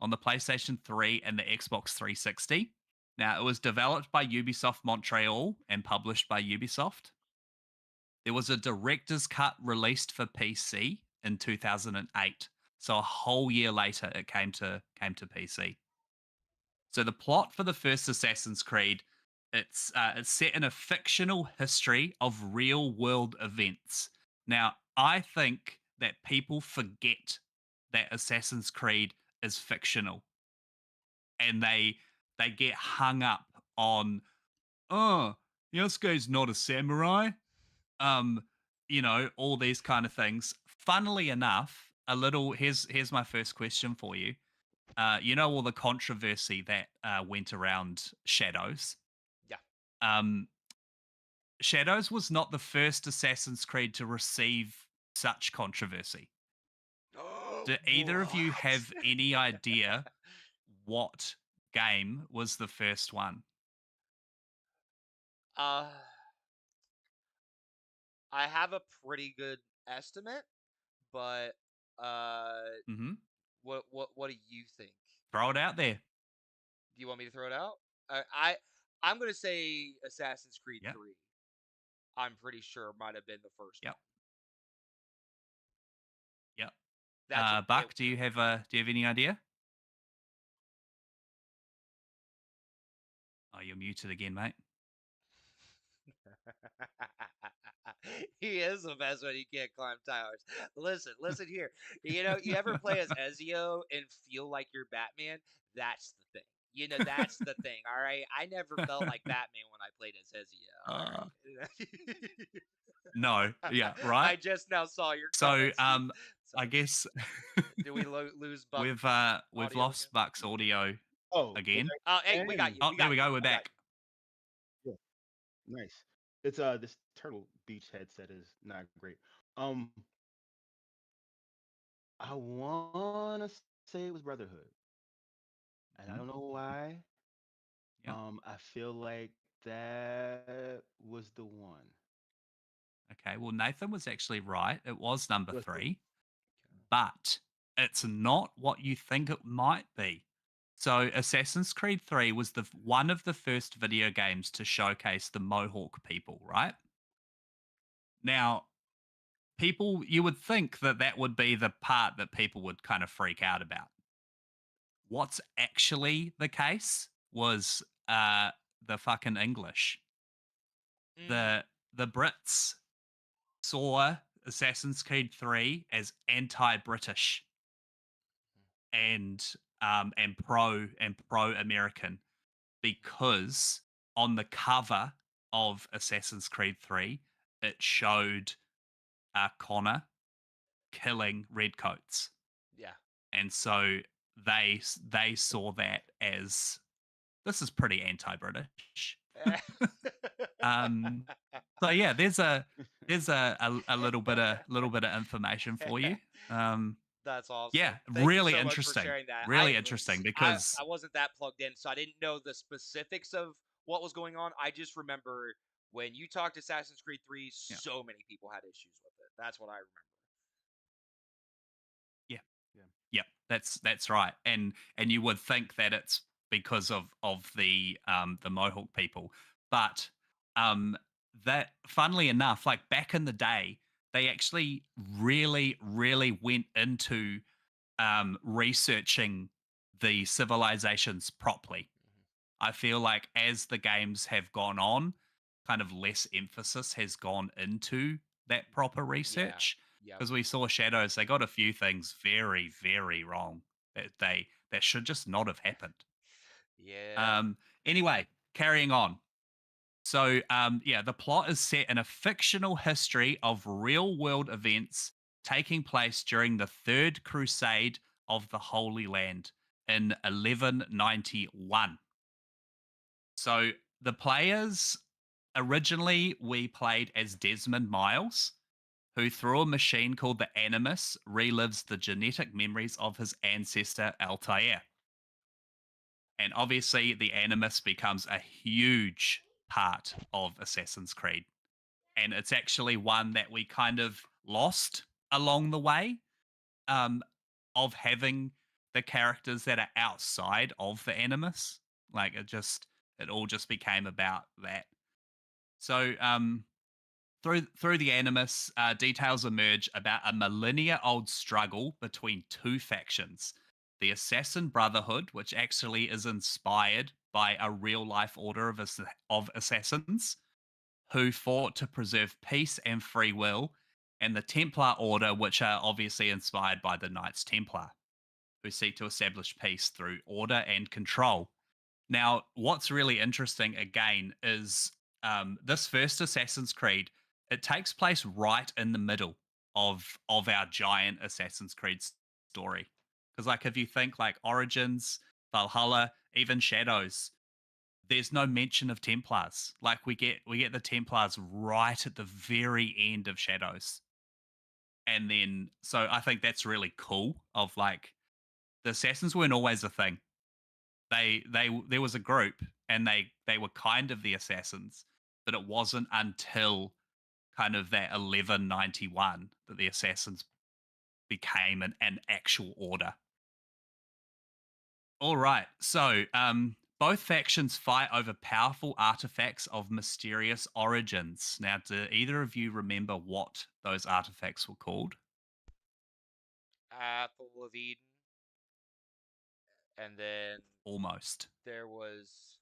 on the PlayStation 3 and the Xbox 360. Now, it was developed by Ubisoft Montreal and published by Ubisoft. There was a director's cut released for PC in 2008. So a whole year later it came to PC. So the plot for the first Assassin's Creed It's set in a fictional history of real world events. Now, I think that people forget that Assassin's Creed is fictional, and they get hung up on, oh, Yasuke's not a samurai. Um, all these kind of things. Funnily enough, here's my first question for you. All the controversy that went around Shadows. Yeah. Um, Shadows was not the first Assassin's Creed to receive such controversy. Do either of you What? have any idea what game was the first one? uh, I have a pretty good estimate, but uh, Hmm. what do you think? Throw it out there. Do you want me to throw it out? I'm gonna say Assassin's Creed Yep. 3. I'm pretty sure might have been the first Yep. one. Yep. That's a it. Buck, do you have any idea? Oh, you're muted again, mate. He is the best when he can't climb towers. Listen here. You ever play as Ezio and feel like you're Batman? That's the thing. That's the thing. All right. I never felt like Batman when I played as Ezio. All Uh, right. no, yeah, right. I just now saw your So, comments. I Sorry. guess Did we lose Buck we've audio again? lost Buck's audio Oh, is again. that Hey, we got and you. Oh, We there got we you. go. We're We got back. yeah, nice. It's this Turtle Beach headset is not great. Um, I wanna say it was Brotherhood, and I Mhm. don't know why. Yeah. I feel like that was the one. Okay. Well, Nathan was actually right. It was number Was it? 3, but it's not what you think it might be. So, Assassin's Creed 3 was one of the first video games to showcase the Mohawk people, right? Now, you would think that that would be the part that people would kind of freak out about. What's actually the case was the fucking English. Mm. The Brits saw Assassin's Creed 3 as anti-British and pro American, because on the cover of Assassin's Creed 3 it showed Connor killing redcoats, Yeah. and so they saw that as, this is pretty anti-British. um, so yeah, there's a little bit of information for you. That's Yeah, awesome. Thank you really so much for interesting, sharing that. really interesting because I wasn't that plugged in, so I didn't know the specifics of what was going on. I just remember when you talked Assassin's Creed 3, yeah, so many people had issues with it. That's what I remember. yeah, Yeah. yep, that's right, and you would think that it's because of the Mohawk people, but um, that, funnily enough, like back in the day, they actually really went into researching the civilizations properly. Mhm. I feel like as the games have gone on, kind of less emphasis has gone into that proper Yeah. research, Yep. because we saw Shadows, they got a few things very wrong that should just not have happened. Yeah. Um, anyway, carrying on. So, yeah, the plot is set in a fictional history of real world events taking place during the Third Crusade of the Holy Land in 1191. So, the players, originally, we played as Desmond Miles, who, through a machine called the Animus, relives the genetic memories of his ancestor Altair. And obviously, the Animus becomes a huge part of Assassin's Creed. And it's actually one that we kind of lost along the way, um, of having the characters that are outside of the Animus. Like it all just became about that. So through the Animus, details emerge about a millennia old struggle between two factions. the Assassin Brotherhood, which actually is inspired by a real life order of assassins who fought to preserve peace and free will, and the Templar Order, which are obviously inspired by the Knights Templar, who seek to establish peace through order and control. Now, what's really interesting again is this first Assassin's Creed. It takes place right in the middle of our giant Assassin's Creed story. Because, like, if you think like Origins, Valhalla, even Shadows, there's no mention of Templars. Like we get the Templars right at the very end of Shadows, and then so I think that's really cool. Of like the assassins weren't always a thing. They there was a group, and they were kind of the assassins, but it wasn't until kind of that 1191 that the assassins became an actual order. All right. So, both factions fight over powerful artifacts of mysterious origins. Now, do either of you remember what those artifacts were called? Apple of Eden, and then Almost. there was.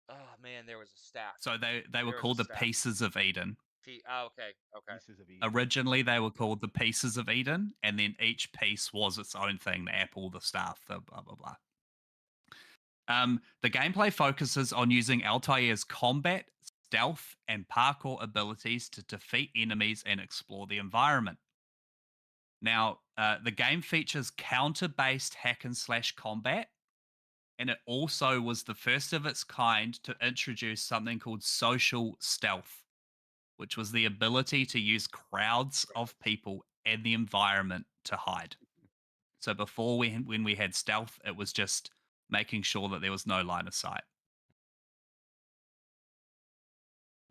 Oh man, there was a staff. So they were There was a called the staff. Pieces of Eden. Okay, okay. Pieces of Eden. Originally, they were called the Pieces of Eden, and then each piece was its own thing: the apple, the staff, the blah blah blah. The gameplay focuses on using Altair's combat, stealth, and parkour abilities to defeat enemies and explore the environment. Now, the game features counter based hack and slash combat, and it also was the first of its kind to introduce something called social stealth, which was the ability to use crowds of people and the environment to hide. So before when we had stealth, it was just making sure that there was no line of sight,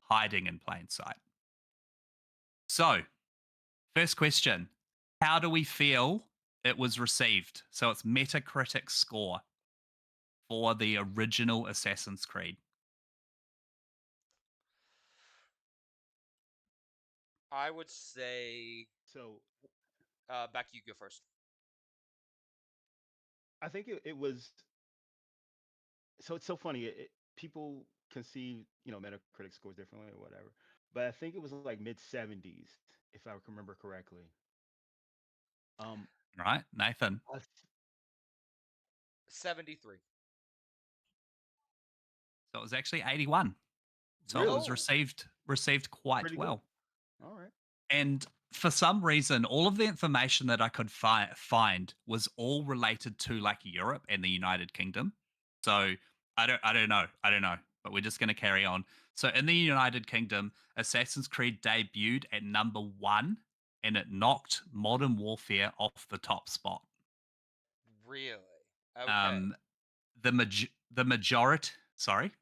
hiding in plain sight. So, first question, how do we feel it was received? So it's Metacritic score for the original Assassin's Creed. I would say. So Back you go first. I think it was. So it's so funny. People conceive, Metacritic scores differently or whatever. But I think it was like mid 70s, if I can remember correctly. Um, Right, Nathan? I 73. So it was actually 81. So it really was Oh, received quite pretty good. well. All right. And for some reason, all of the information that I could find was all related to like Europe and the United Kingdom. So I don't know, but we're just going to carry on. So in the United Kingdom, Assassin's Creed debuted at #1, and it knocked Modern Warfare off the top spot. really? Okay. Um, the majority, sorry,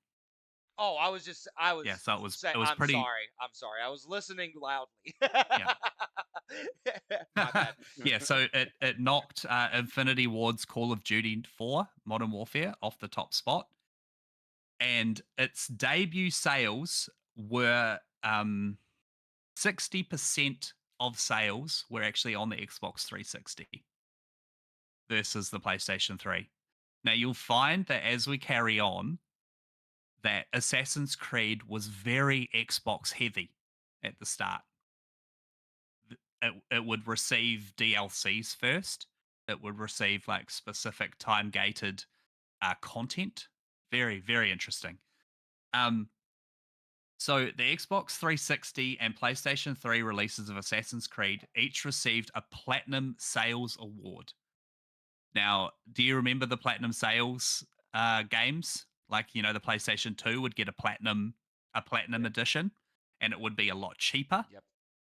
Oh, I yeah. was So it was saying, it was I'm pretty, sorry. I'm sorry. I was listening loudly. yeah. My bad. Yeah, so it knocked Infinity Ward's Call of Duty 4 Modern Warfare off the top spot, and its debut sales were 60% of sales were actually on the Xbox 360 versus the PlayStation 3. Now you'll find that as we carry on, that Assassin's Creed was very Xbox heavy at the start. It would receive DLCs first. It would receive like specific time gated content. Very, very interesting. Um, so the Xbox 360 and PlayStation 3 releases of Assassin's Creed each received a Platinum Sales Award. Now, do you remember the Platinum Sales games? Like, the PlayStation 2 would get a platinum Yeah. edition, and it would be a lot cheaper. Yep.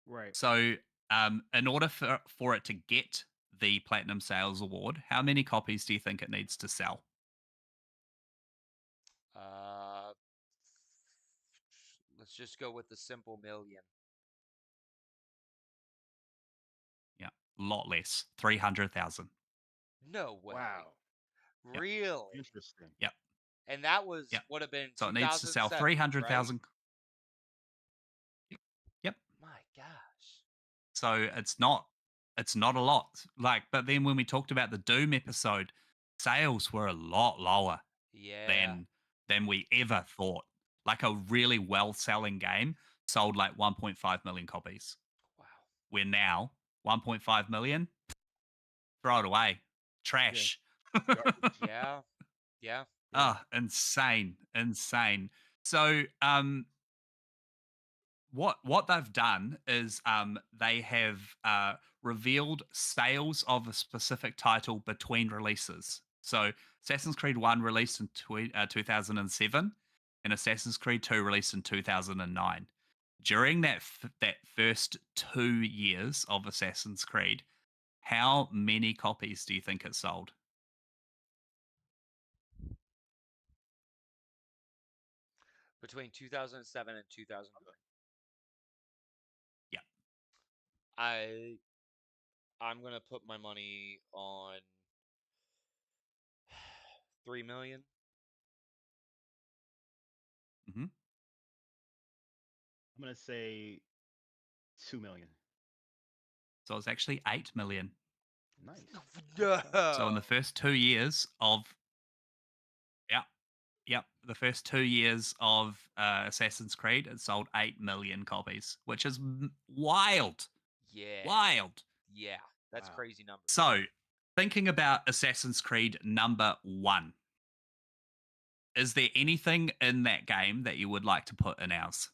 Right. So, in order for it to get the Platinum Sales Award, how many copies do you think it needs to sell? Uh, let's just go with the simple million. Yeah, a lot less, 300,000. No way. Wow. Yep, Really? Interesting. yep, And that was yep. would have been So it needs to sell 2007, right? 300,000. Yep. My gosh. So it's not. it's not a lot. Like, but then when we talked about the Doom episode, sales were a lot lower Yeah. than we ever thought. Like a really well selling game sold like 1.5 million copies. Wow. Where now 1.5 million, throw it away, Yeah, trash. garbage. Yeah. Yeah. Yeah. Ah, insane, insane. So, what they've done is they have revealed sales of a specific title between releases. So Assassin's Creed 1 released in 2007 and Assassin's Creed 2 released in 2009. During that first 2 years of Assassin's Creed, how many copies do you think it sold? Between 2007 and 2009. Yeah. I I'm gonna put my money on 3 million. Mhm. I'm gonna say 2 million. So it's actually 8 million. Nice. Okay, okay. So in the No. first 2 years of yeah, yep, the first 2 years of Assassin's Creed, it sold 8 million copies, which is wild, Yeah. wild. Yeah. That's Wow. crazy numbers. So, thinking about Assassin's Creed number 1, is there anything in that game that you would like to put in ours?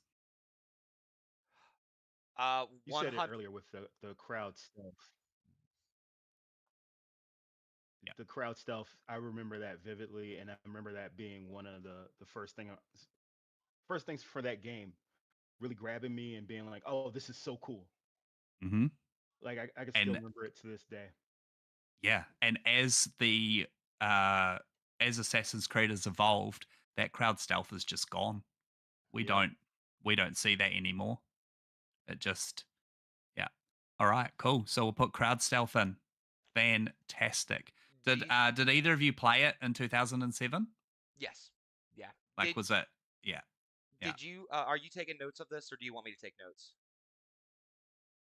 You said it 100. earlier with the crowd stuff. Yeah. The crowd stuff, I remember that vividly, and I remember that being one of the first things for that game, really grabbing me and being like, "Oh, this is so cool." Mhm. Like I can still And remember it to this day. yeah, and uh as Assassin's Creed has evolved, that crowd stealth is just gone. We Yeah. don't we don't see that anymore. It just yeah. All right, cool. So we'll put crowd stealth in. Fantastic. Do Did you, did either of you play it in 2007? yes. Yeah. Like was it yeah. Yeah. Did you are you taking notes of this or do you want me to take notes?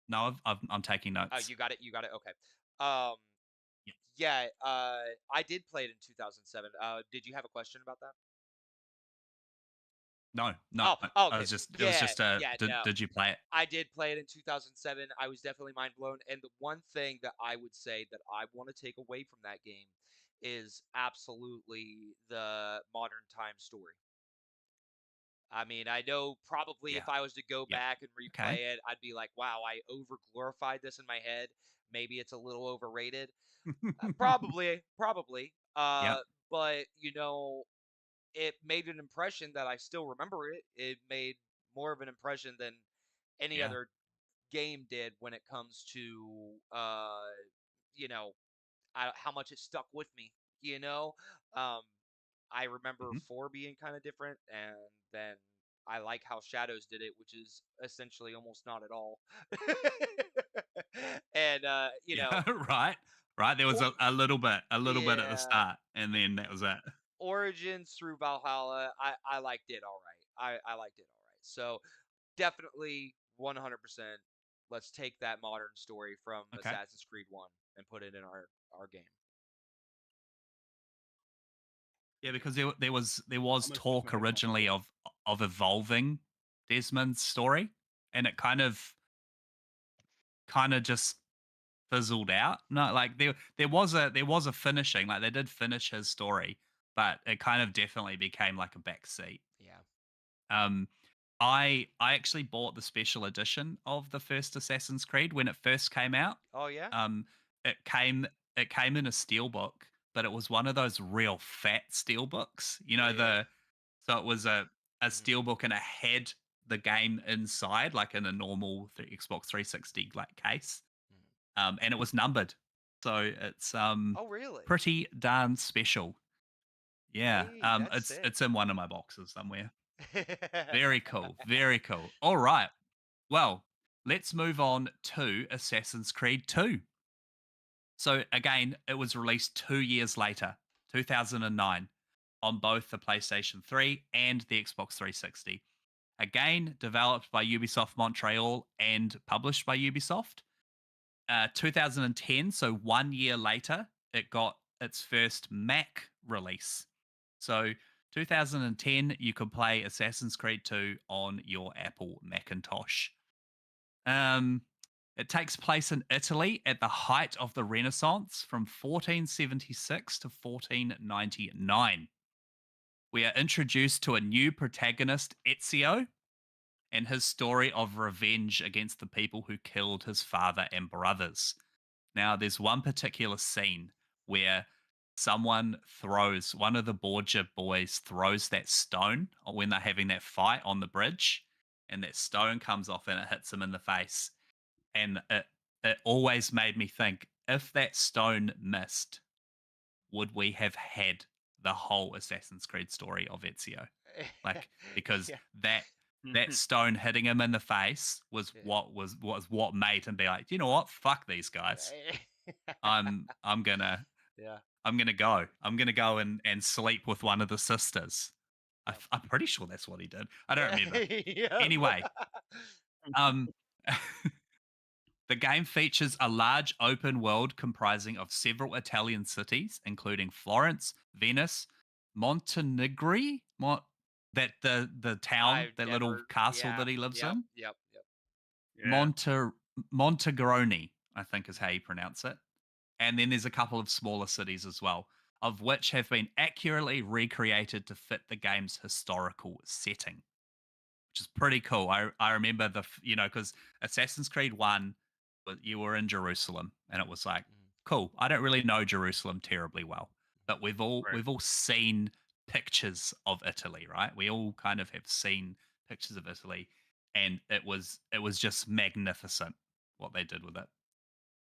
No, I'm taking Oh, notes. you got it. You got it. Okay. Um Yeah. yeah, I did play it in 2007. Did you have a question about that? No, no. Oh, oh, I okay. was just it was Yeah, just a yeah, did no. did you play it? I did play it in 2007. I was definitely mind blown. And the one thing that I would say that I want to take away from that game is absolutely the modern time story. I mean, I know probably if Yeah. I was to go Yeah. back and Okay. replay it, I'd be like, wow, I over glorified this in my head. Maybe it's a little overrated. Probably. Yep. But it made an impression that I still remember it. It made more of an impression than any Yeah. other game did when it comes to you know how much it stuck with me. You know, um, I remember Mhm. 4 being kind of different, and then I like how Shadows did it, which is essentially almost not at all. And Yeah, right. Right. There was or, a little bit at the yeah, start, and then that was it. Origins through Valhalla, I liked it all right. I liked it all right. So definitely 100%. Let's take that modern story from Okay. Assassin's Creed 1 and put it in our game. Yeah, because there I'm was gonna switch my talk headphones originally over. of evolving Desmond's story, and it kind of just fizzled out. No, like there was a finishing, like they did finish his story, but it kind of definitely became like a backseat. Yeah. Um, I actually bought the special edition of the first Assassin's Creed when it first came out. Oh yeah. Um, it came it came in a steelbook, but it was one of those real fat steelbooks. You know Really. so it was a Hmm. steelbook and it had the game inside, like in a normal Xbox 360 like case. And it was numbered, so it's Oh really? pretty darn special. Yeah, Hey, that's sick. it's in one of my boxes somewhere. Very cool. Very cool. All right. Well, let's move on to Assassin's Creed 2. So, again, it was released 2 years later, 2009, on both the PlayStation 3 and the Xbox 360. Again, developed by Ubisoft Montreal and published by Ubisoft. 2010, so 1 year later, it got its first Mac release. So 2010, you could play Assassin's Creed 2 on your Apple Macintosh. Um, it takes place in Italy at the height of the Renaissance from 1476 to 1499. We are introduced to a new protagonist, Ezio, and his story of revenge against the people who killed his father and brothers. Now, there's one particular scene where one of the Borgia boys throws that stone when they're having that fight on the bridge, and that stone comes off and it hits him in the face. And it always made me think, if that stone missed, would we have had the whole Assassin's Creed story of Ezio? Like, because Yeah. that stone hitting him in the face was Yeah. what made him be like, you know what, fuck these guys. I'm gonna Yeah. I'm gonna go. I'm gonna go and sleep with one of the sisters. Yep. I'm pretty sure that's what he did. I don't remember. Yep. Anyway, um, the game features a large open world comprising of several Italian cities, including Florence, Venice, Montenegro, that the town, I've that little never. castle Yeah. that he lives Yep. in, Yep. Yep. Yeah. Montegroni, I think is how you pronounce it. And then there's a couple of smaller cities as well, of which have been accurately recreated to fit the game's historical setting, which is pretty cool. I remember because Assassin's Creed 1, you were in Jerusalem, and it was like, Mhm. cool. I don't really know Jerusalem terribly well, but we've all Right. we've all seen pictures of Italy, right? We all kind of have seen pictures of Italy, and it was just magnificent what they did with it.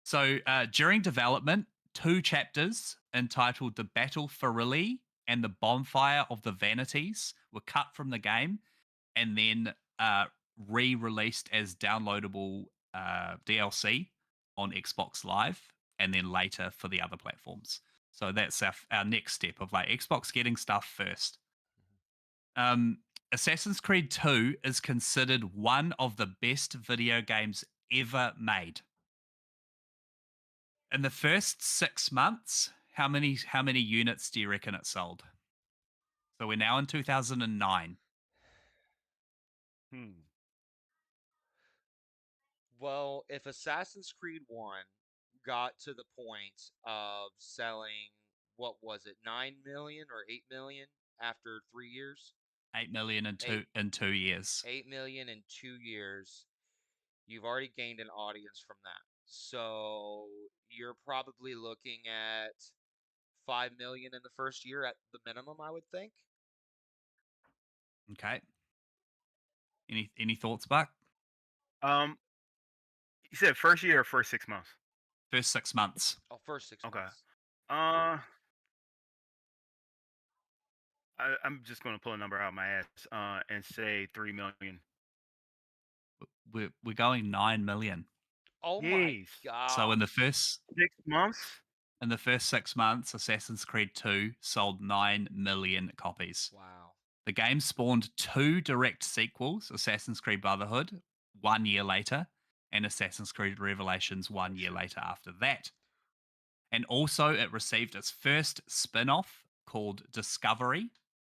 So during development, two chapters entitled The Battle for Rilly and The Bonfire of the Vanities were cut from the game and then re-released as downloadable DLC on Xbox Live, and then later for the other platforms. So that's our next step of like Xbox getting stuff first. Um, Assassin's Creed 2 is considered one of the best video games ever made. In the first 6 months, how many units do you reckon it sold? So we're now in 2009. Hmm. Well, if Assassin's Creed 1 got to the point of selling, what was it, 9 million or 8 million after 3 years? 8 million in 8, two years. 8 million in 2 years. You've already gained an audience from that. So you're probably looking at 5 million in the first year at the minimum, I would think. Okay. Any thoughts, Buck? Um, you said first year or first 6 months? First 6 months. Oh, first six Okay. months. I'm just gonna pull a number out my ass. And say 3 million. We're going 9 million. Oh my Yes. So in god. the first 6 months. 6 months, Assassin's Creed 2 sold 9 million copies. Wow. The game spawned two direct sequels, Assassin's Creed Brotherhood 1 year later, and Assassin's Creed Revelations one Oh year shit. later after that. And also, it received its first spin off called Discovery,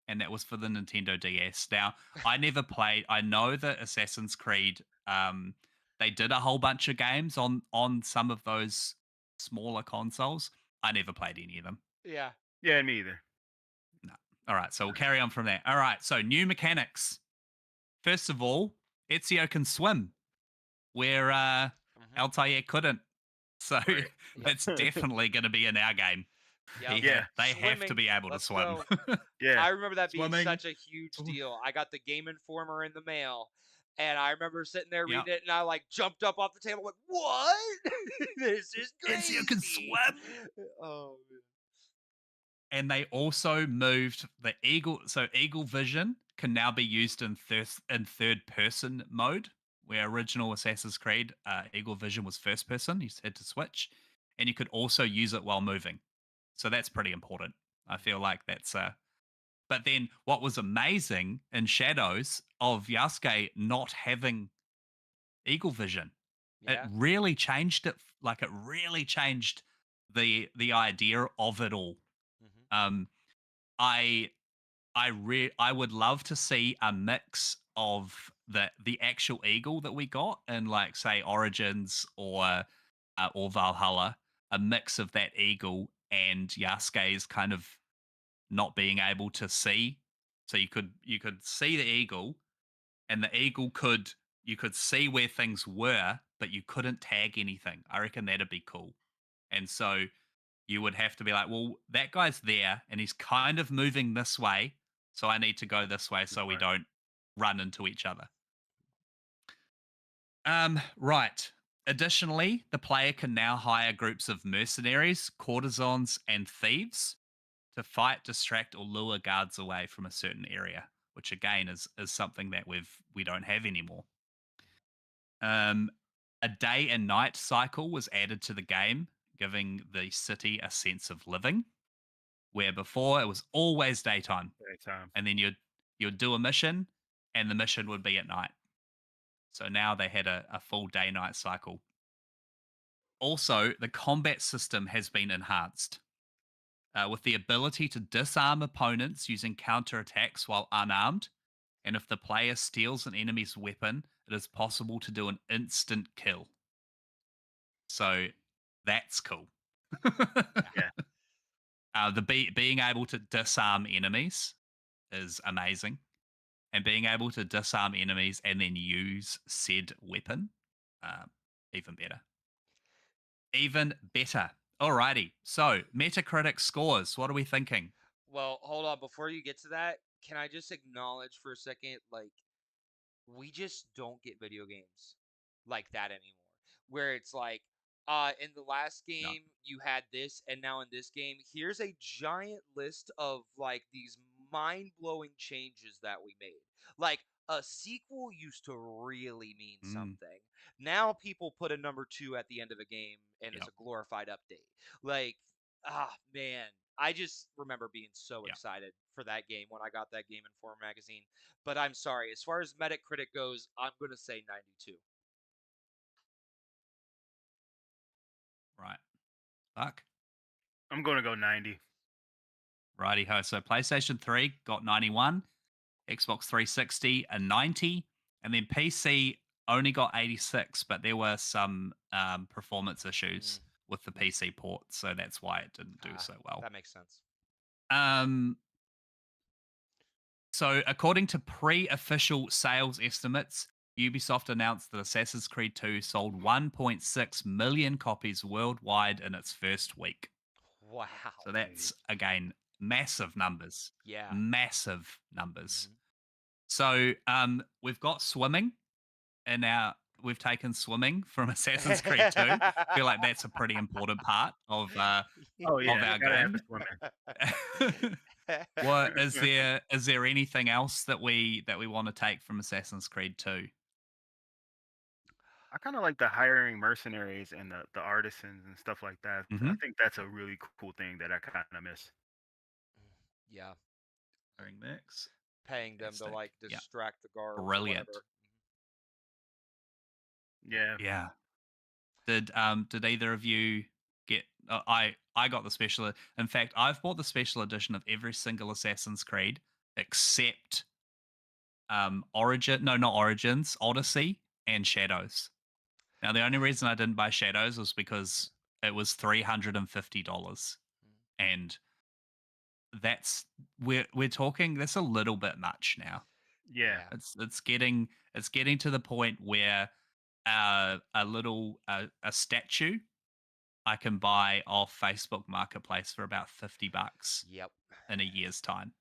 and that was for the Nintendo DS. Now, I never played, I know that Assassin's Creed, they did a whole bunch of games on some of those smaller consoles. I never played any of them. Yeah. Yeah, me either. No. All right, so we'll carry on from there. All right, so new mechanics. First of all, Ezio can swim, where Mhm. Altair couldn't. So Right. it's definitely going to be in our game. Yep. Yeah. They have to Swimming. be able to Let's swim. go. Yeah. I remember that being Swimming. such a huge deal. I got the Game Informer in the mail, and I remember sitting there Yep. reading it, and I like jumped up off the table, like, "What? This is crazy!" Ezio can swim. Oh man. And they also moved the eagle. So eagle vision can now be used in third person mode, where original Assassin's Creed eagle vision was first person. You just had to switch, and you could also use it while moving. So that's pretty important. I feel like that's But then what was amazing in Shadows of Yasuke not having eagle vision, It Yeah. really changed it. Like it really changed the idea of it all. Hmm. Um, I I would love to see a mix of the actual eagle that we got in like say Origins or Valhalla, a mix of that eagle and Yasuke's kind of not being able to see. So you could see the eagle, and the eagle could you could see where things were, but you couldn't tag anything. I reckon that'd be cool. And so you would have to be like, well, that guy's there and he's kind of moving this way. So I need to go this way so we Right. don't run into each other. Right. Additionally, the player can now hire groups of mercenaries, courtesans, and thieves to fight, distract, or lure guards away from a certain area, which again is something that we don't have anymore. Um, a day and night cycle was added to the game, giving the city a sense of living. Where before it was always daytime, Anytime. and then you'd do a mission, and the mission would be at night. So now they had a full day night cycle. Also, the combat system has been enhanced with the ability to disarm opponents using counterattacks while unarmed. And if the player steals an enemy's weapon, it is possible to do an instant kill. So that's cool. Yeah. Yeah. Being able to disarm enemies is amazing, and being able to disarm enemies and then use said weapon, uh, even better. Even better. Alrighty. So Metacritic scores. What are we thinking? Well, hold on. Before you get to that, can I just acknowledge for a second, like, we just don't get video games like that anymore. Where it's like, in the last No. game you had this, and now in this game, here's a giant list of like these mind-blowing changes that we made. Like a sequel used to really mean Mm, something. Now people put a number two at the end of a game and it's yep. a glorified update. Like, man, I just remember being so Yep. excited for that game when I got that Game Informer magazine. But I'm sorry, as far as Metacritic goes, I'm going to say 92. Right. Fuck. I'm gonna go 90. Righty ho. So PlayStation 3 got 91, Xbox 360 a 90, and then PC only got 86, but there were some performance issues Mm, with the PC port, so that's why it didn't do ah, so well. that makes sense. Um, so according to pre-official sales estimates, Ubisoft announced that Assassin's Creed 2 sold 1.6 million copies worldwide in its first week. Wow. So that's again massive numbers, Yeah. massive numbers. Mhm. So we've got swimming, and now we've taken swimming from Assassin's Creed 2. I feel like that's a pretty important part Oh of yeah, our gotta have the game. swimming. What is there anything else that we want to take from Assassin's Creed 2? I kind of like the hiring mercenaries and the artisans and stuff like that. I Mm-hmm. think that's a really cool thing that I kind of miss. Yeah. Mix. Paying them to Fantastic. like Yeah. distract the guards or Brilliant. whatever. Yeah. Yeah. Did either of you get I got the special, in fact, I've bought the special edition of every single Assassin's Creed except Origin, no, not Origins, Odyssey and Shadows. Now the only reason I didn't buy Shadows was because it was $350, Mhm. and that's we're talking that's a little bit much now. Yeah. Yeah. It's getting to the point where a little a statue I can buy off Facebook Marketplace for about $50 Yep. in a year's time.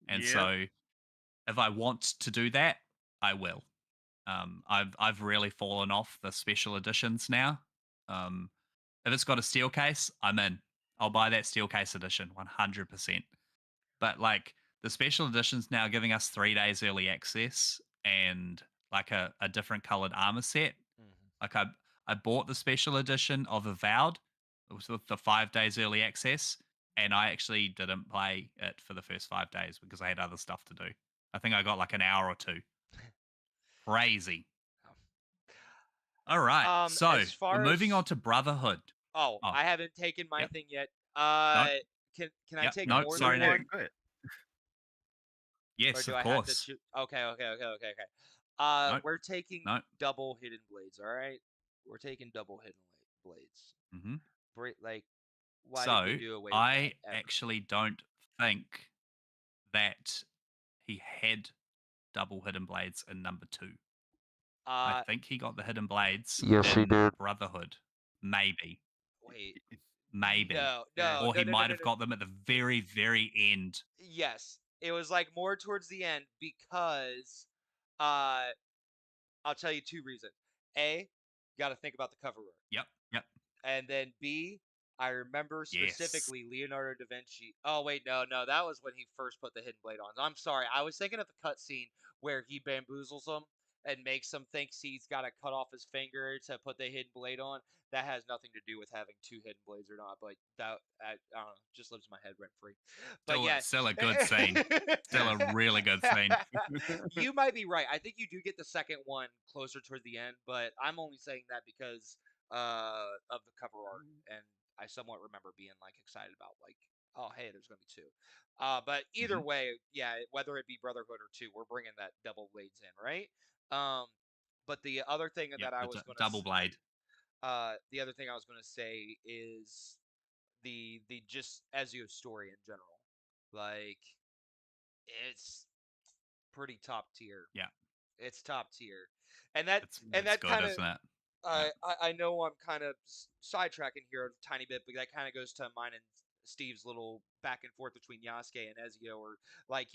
And Yep. so if I want to do that, I will. I've really fallen off the special editions now. Um, if it's got a steel case, I'm in. I'll buy that steel case edition 100%. But like the special editions now giving us 3 days early access and like a different colored armor set. Mhm. Like I bought the special edition of Avowed with the 5 days early access, and I actually didn't play it for the first 5 days because I had other stuff to do. I think I got like an hour or two. Crazy. All right. So As we're far moving as on to Brotherhood. oh, Oh, I haven't taken my yep. thing yet. No. Can I Yep. take No. more than Sorry, Yeah, Nate. one, go ahead. or Yes, do of I have to course. choose? Okay, okay. No. We're taking No. double hidden blades. All right, we're taking double hidden blades. hmm Like, why did we So do away with that I ever? actually don't think that he had double hidden blades in number 2. I Uh, think he got the hidden blades Yes, he in did. Brotherhood. Maybe. wait, Maybe. no, Yeah. no, Or no, he no, no, might no, have no. got them at the very, very end. Yes, it was like more towards the end because, uh, I'll tell you two reasons. A, got to think about the cover art. Yep. Yep. And then B, I remember Yes. specifically Leonardo da Vinci. Oh wait, no, that was when he first put the hidden blade on. I'm sorry, I was thinking of the cutscene where he bamboozles him and makes him think he's got to cut off his finger to put the hidden blade on. That has nothing to do with having two hidden blades or not, but that I don't know, just lives in my head rent free. But Still, yeah, still a good scene. Still a really good scene. you might be right. I think you do get the second one closer toward the end, but I'm only saying that because of the cover art, and I somewhat remember being like excited about like, oh hey, there's gonna be two. But either hmm way, yeah, whether it be Brotherhood or two, we're bringing that double blades in, right? Um, but the other thing Yep. that I The was gonna, double blade. the other thing I was gonna say is the just Ezio's story in general, like it's pretty top tier. Yeah. It's top tier, and that and It's that good, kind of isn't it? Yeah. I know I'm kind of sidetracking here a tiny bit, but that kind of goes to mine and Steve's little back and forth between Yasuke and Ezio, or like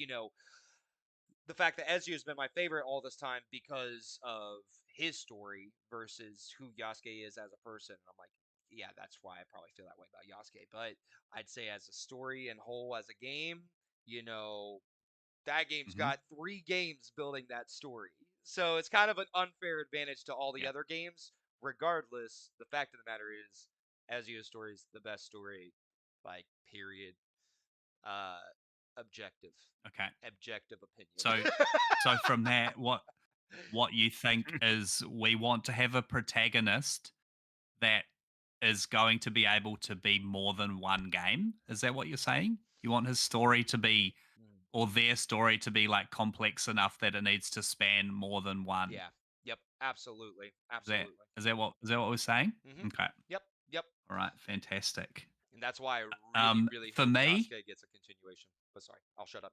the fact that Ezio has been my favorite all this time because of his story versus who Yasuke is as a person. And I'm like, yeah, that's why I probably feel that way about Yasuke. But I'd say as a story and whole as a game, you know, that game's hmm got 3 games building that story. So it's kind of an unfair advantage to all the Yeah. other games. Regardless, the fact of the matter is, Ezio's story is the best story, like, period. Uh, objective. Okay. Objective opinion. So, so from that, what you think is we want to have a protagonist that is going to be able to be more than one game. Is that what you're saying? You want his story to be, Mm, or their story to be like complex enough that it needs to span more than one. yeah. Yep. Absolutely. Is that Absolutely. is that what we're saying? Mm-hmm. Okay. Yep. Yep. All right. Fantastic. And that's why I really, really For hope me, Yasuke gets a continuation. But sorry, I'll shut up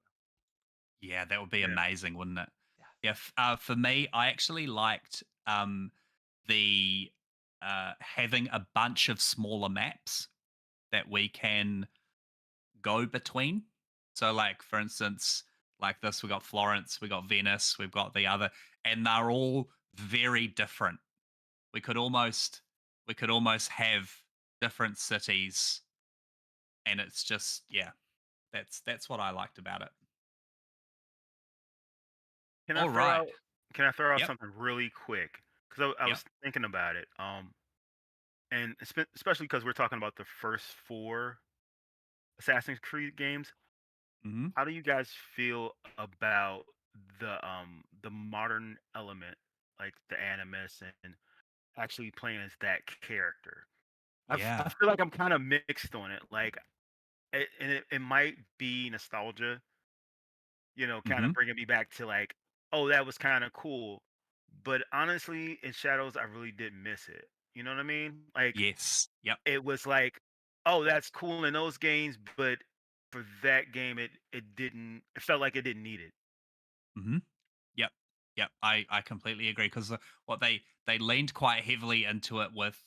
yeah, that would be Yeah. amazing, wouldn't it? now. Yeah. For me, I actually liked the having a bunch of smaller maps that we can go between. So, like for instance, like this, we got Florence, we got Venice, we've got the other, and they're all very different. We could almost have different cities, and it's just yeah, that's what I liked about it. Can I All throw right. out can I throw out Yep. something really quick? Because I Yep. was thinking about it. And especially because we're talking about the first 4 Assassin's Creed games. hmm How do you guys feel about the modern element, like the animus and actually playing as that character? I Yeah. feel like I'm kind of mixed on it. Like, it might be nostalgia, kind hmm of bringing me back to like, oh, that was kind of cool. But honestly, in Shadows, I really did miss it. You know what I mean? Like, Yes. Yep. it was like, oh, that's cool in those games, but for that game, it didn't. It felt like it didn't need it. hmm Yep. Yep. I completely agree because what they leaned quite heavily into it with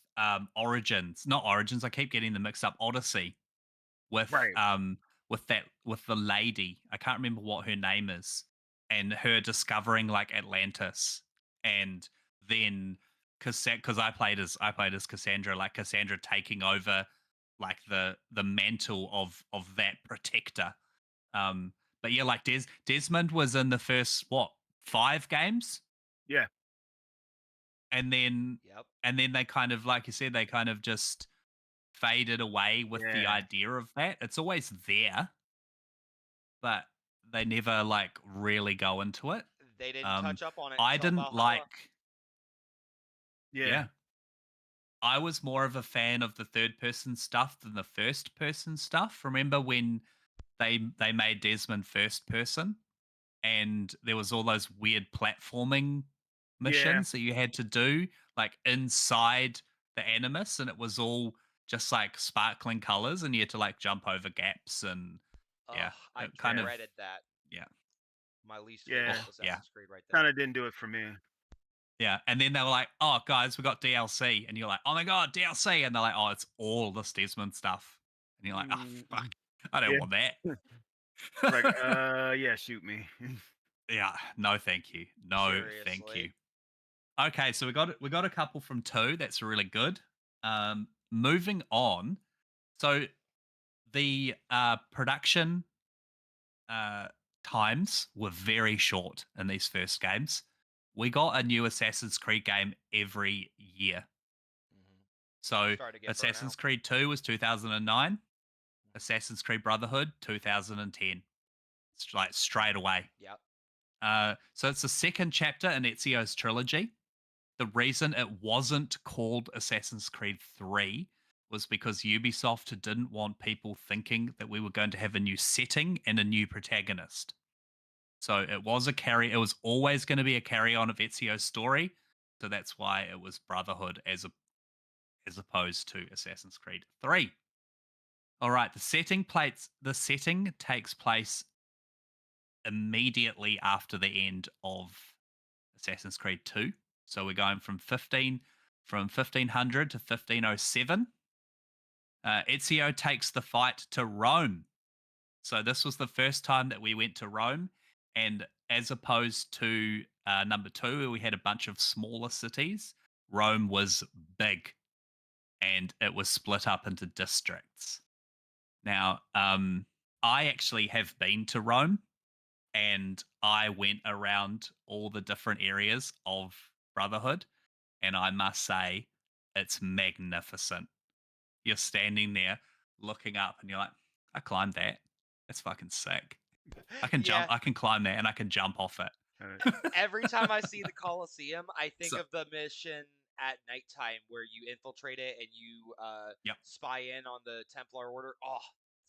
Origins, not Origins. I keep getting them mixed up. Odyssey Right. with that with the lady. I can't remember what her name is, and her discovering like Atlantis, and then because I played as Cassandra, like Cassandra taking over like the mantle of that protector. Um, but yeah, like Desmond was in the first what 5 games, Yeah. and then Yep. they kind of like you said they kind of just faded away with the Yeah. idea of that. It's always there, but they never like really go into it. They didn't Um, touch up on it I until didn't Valhalla. like. Yeah. Yeah. I was more of a fan of the third person stuff than the first person stuff. Remember when they made Desmond first person and there was all those weird platforming Yeah. missions that you had to do like inside the animus and it was all just like sparkling colors and you had to like jump over gaps and Ugh, yeah, I it kind of dreaded that. yeah. My least Yeah. favorite Oh, yeah. Assassin's Creed right Kind there. of didn't do it for me. Yeah, and then they were like, "Oh, guys, we got DLC," and you're like, "Oh my god, DLC!" And they're like, "Oh, it's all this Desmond stuff," and you're like, "Oh fuck, Mm, I don't yeah. want that." Like, yeah, shoot me. Yeah, no, thank you, no, thank Seriously. you. Okay, so we got a couple from two. That's really good. Moving on. So the production uh, times were very short in these first games. We got a new Assassin's Creed game every year. Mhm. So Started to get burnt Assassin's out. Creed 2 was 2009, Assassin's Creed Brotherhood 2010. It's like straight away. Yep. So it's the second chapter in Ezio's trilogy. The reason it wasn't called Assassin's Creed 3 was because Ubisoft didn't want people thinking that we were going to have a new setting and a new protagonist. So it was always going to be a carry on of Ezio's story. So that's why it was Brotherhood as opposed to Assassin's Creed 3. All right, the setting takes place immediately after the end of Assassin's Creed 2. So we're going from 1500 to 1507. Ezio takes the fight to Rome. So this was the first time that we went to Rome, and as opposed to number 2, where we had a bunch of smaller cities, Rome was big, and it was split up into districts. Now, I actually have been to Rome and I went around all the different areas of Brotherhood, and I must say, it's magnificent. You're standing there looking up, and you're like, I climbed that. That's fucking sick. I can jump, Yeah. I can climb that, and I can jump off it. Uh, Every time I see the Colosseum, I think So, of the mission at nighttime where you infiltrate it and you yep, spy in on the Templar Order. Oh,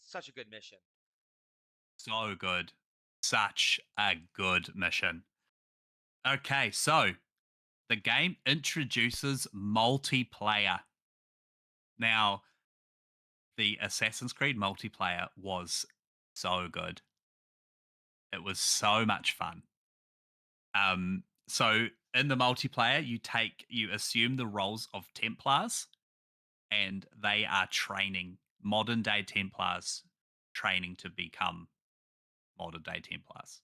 such a good mission. so good. Such a good mission. Okay, so the game introduces multiplayer. Now, the Assassin's Creed multiplayer was so good. It was so much fun. So in the multiplayer, you assume the roles of Templars, and they are training modern day Templars, training to become modern day Templars,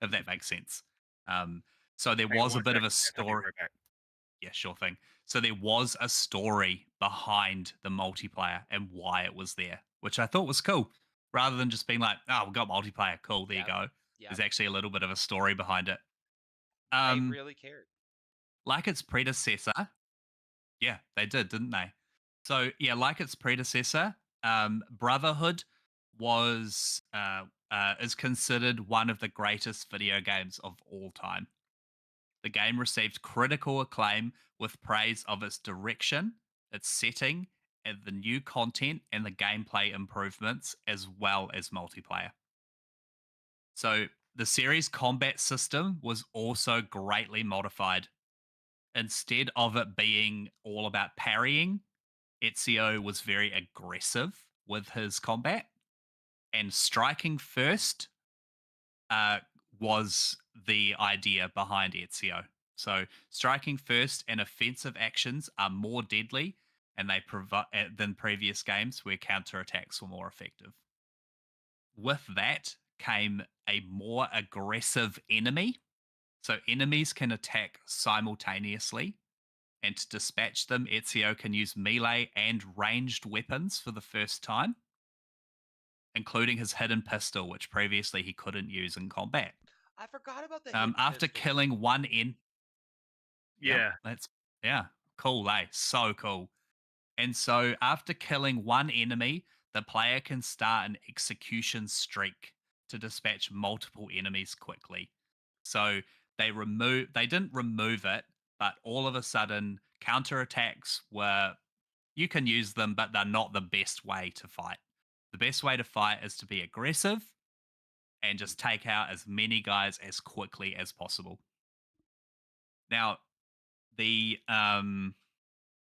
if that makes sense. Um, so there Hang on was a one bit of second, a guys. I'll be story. right back. Yeah, sure thing. So there was a story behind the multiplayer and why it was there, which I thought was cool. Rather than just being like, "Oh, we got multiplayer, cool, there you Yep. go." There's Yep. actually a little bit of a story behind it. They Um, really cared. like its predecessor, yeah, they did, didn't they? So yeah, like its predecessor, Brotherhood is considered one of the greatest video games of all time. The game received critical acclaim with praise of its direction, its setting, and the new content and the gameplay improvements, as well as multiplayer. So, the series combat system was also greatly modified. Instead of it being all about parrying, Ezio was very aggressive with his combat, and striking first uh, was the idea behind Ezio. So, striking first and offensive actions are more deadly, and they provide than previous games where counterattacks were more effective. With that came a more aggressive enemy. So, enemies can attack simultaneously, and to dispatch them, Ezio can use melee and ranged weapons for the first time, including his hidden pistol, which previously he couldn't use in combat. I forgot about the hidden After pistols. killing one in, yep, Yeah. that's yeah, cool, eh? So cool. And so after killing one enemy, the player can start an execution streak to dispatch multiple enemies quickly. So they didn't remove it, but all of a sudden, counterattacks were you can use them, but they're not the best way to fight. The best way to fight is to be aggressive and just take out as many guys as quickly as possible. Now, the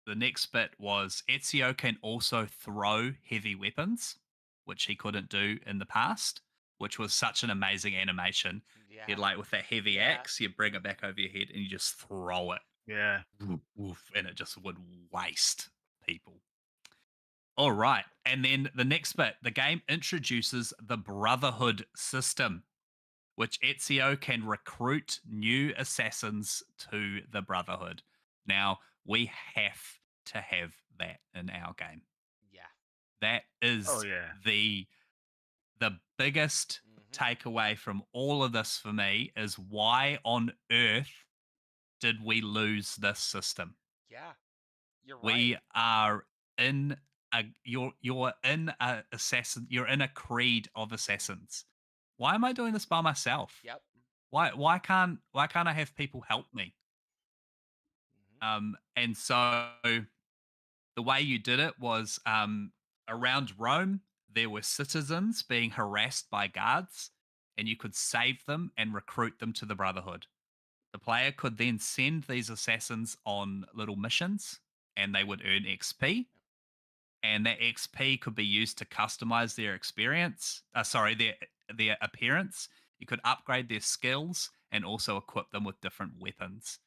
next bit was Ezio can also throw heavy weapons, which he couldn't do in the past, which was such an amazing animation. He'd Yeah. like with that heavy Yeah. axe, you bring it back over your head and you just throw it. Yeah. Woof, woof, and it just would waste people. All right. And then the next bit, the game introduces the Brotherhood system, which Ezio can recruit new assassins to the Brotherhood. Now, we have to have that in our game. Yeah. That Oh is yeah. the biggest Mhm. takeaway from all of this for me is why on earth did we lose this system? Yeah. You're We right. are in you're in a assassin you're in a creed of assassins. Why am I doing this by myself? Yep. Why can't I have people help me? Mhm. And so the way you did it was around Rome there were citizens being harassed by guards, and you could save them and recruit them to the Brotherhood. The player could then send these assassins on little missions, and they would earn XP, and that XP could be used to customize their experience. Their appearance. You could upgrade their skills and also equip them with different weapons.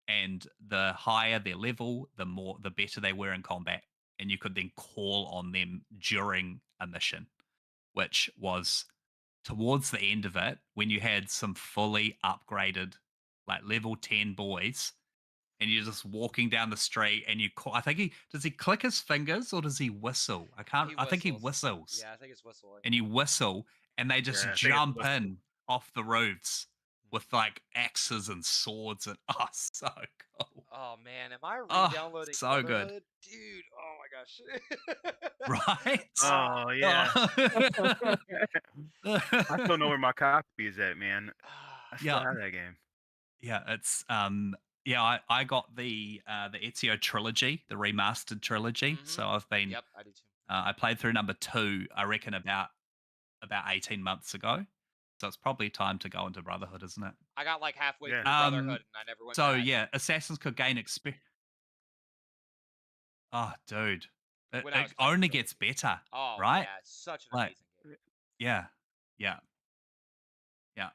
And the higher their level, the better they were in combat. And you could then call on them during a mission, which was towards the end of it when you had some fully upgraded, like level 10 boys, and you're just walking down the street and you call. I think he click his fingers or does he whistle? He I think he whistles. whistles. Yeah, I think it's whistling. And you whistle and they just Yeah. I think it's jump whistle. in off the roofs with like axes and swords and oh so cool. Oh man, am I Oh, re-downloading so good. Brotherhood? Dude, oh my gosh. Right? Ah, Oh yeah. Oh. I still know where my copy is at, man. I ah. still Yeah. have that game. Yeah, it's yeah, I got the Ezio trilogy, the remastered trilogy. Mhm. So I've been Yep, I do too. I played through number 2, I reckon about 18 months ago. So it's probably time to go into Brotherhood, isn't it? I got like halfway Yeah. through Brotherhood and I never went So back. yeah, assassins could gain experience. Oh, dude. It, When I was it playing the only gets trilogy. better, Oh right? yeah, it's such an Like, amazing game. yeah. Yeah. Yeah.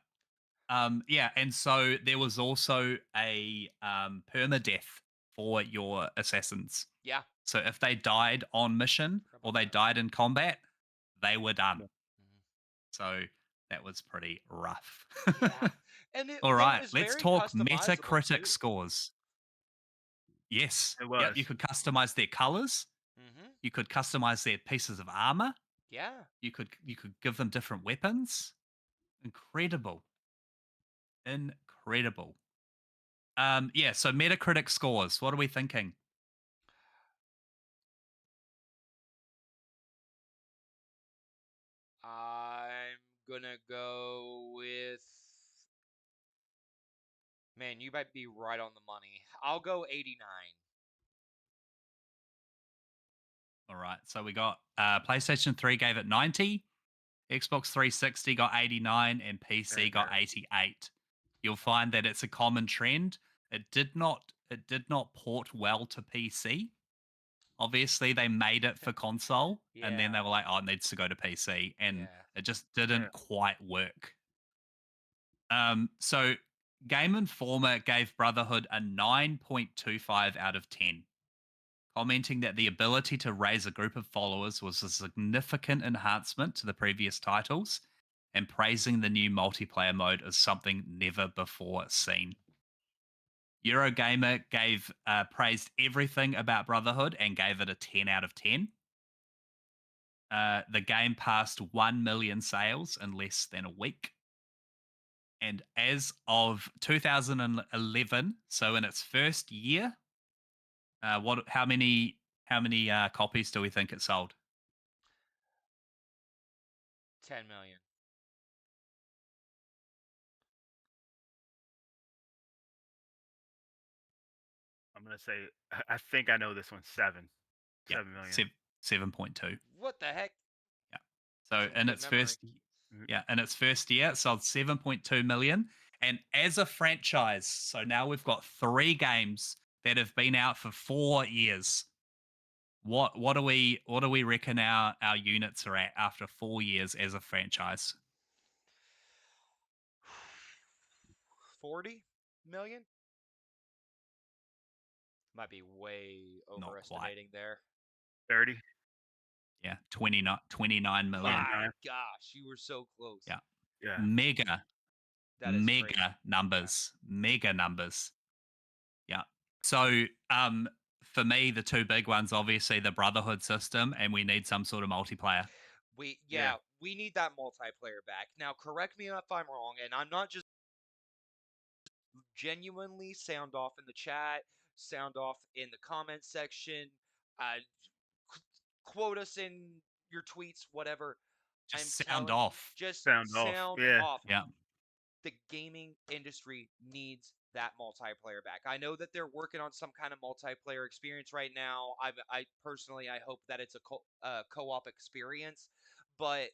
Yeah, and so there was also a permadeath for your assassins. Yeah. So if they died on mission Forgot or about they that. died in combat, they were done. Yeah. Mhm. So that was pretty rough. Yeah. And All it right, was let's very talk customizable Metacritic too. scores. Yes. It Yep, you was. could customize their colors. Mhm. You could customize their pieces of armor. Yeah. You could give them different weapons. Incredible. Incredible. Yeah, so Metacritic scores. What are we thinking? I'm gonna go with, man, you might be right on the money. I'll go 89. All right. So we got PlayStation 3 gave it 90, Xbox 360 got 89, and PC got 88. You'll find that it's a common trend. It did not port well to PC. Obviously, they made it for console, and then Yeah. they were like, "Oh, it needs to go to PC," and Yeah. it just Yeah. didn't quite work. So Game Informer gave Brotherhood a 9.25 out of 10, commenting that the ability to raise a group of followers was a significant enhancement to the previous titles, and praising the new multiplayer mode as something never before seen. Eurogamer gave praised everything about Brotherhood and gave it a 10 out of 10. The game passed 1 million sales in less than a week. And as of 2011, so in its first year, how many copies do we think it sold? 10 million. gonna say I think I know this one. Yeah, 7 million. 7.2. What the heck? Yeah. So Some in good its memory. Mhm. yeah, in its first year, it sold 7.2 million. And as a franchise, so now we've got 3 games that have been out for 4 years. What do we reckon our units are at after 4 years as a franchise? 40 million? Might be way Not quite. overestimating there. 30. Yeah, 29 million. My 29. gosh, you were so close. Yeah. Yeah. Mega, That is crazy. mega numbers. Mega numbers. Yeah. So for me, the 2 big ones, obviously the Brotherhood system, and we need some sort of multiplayer. Yeah. We need that multiplayer back. Now, correct me if I'm wrong, and I'm not just genuinely sound off in the chat, sound off in the comment section, uh, quote us in your tweets, whatever. I'm Just sound telling you, off. just Sound off. sound Yeah. off. Yeah. The gaming industry needs that multiplayer back. I know that they're working on some kind of multiplayer experience right now. I personally, I hope that it's a co-op experience, but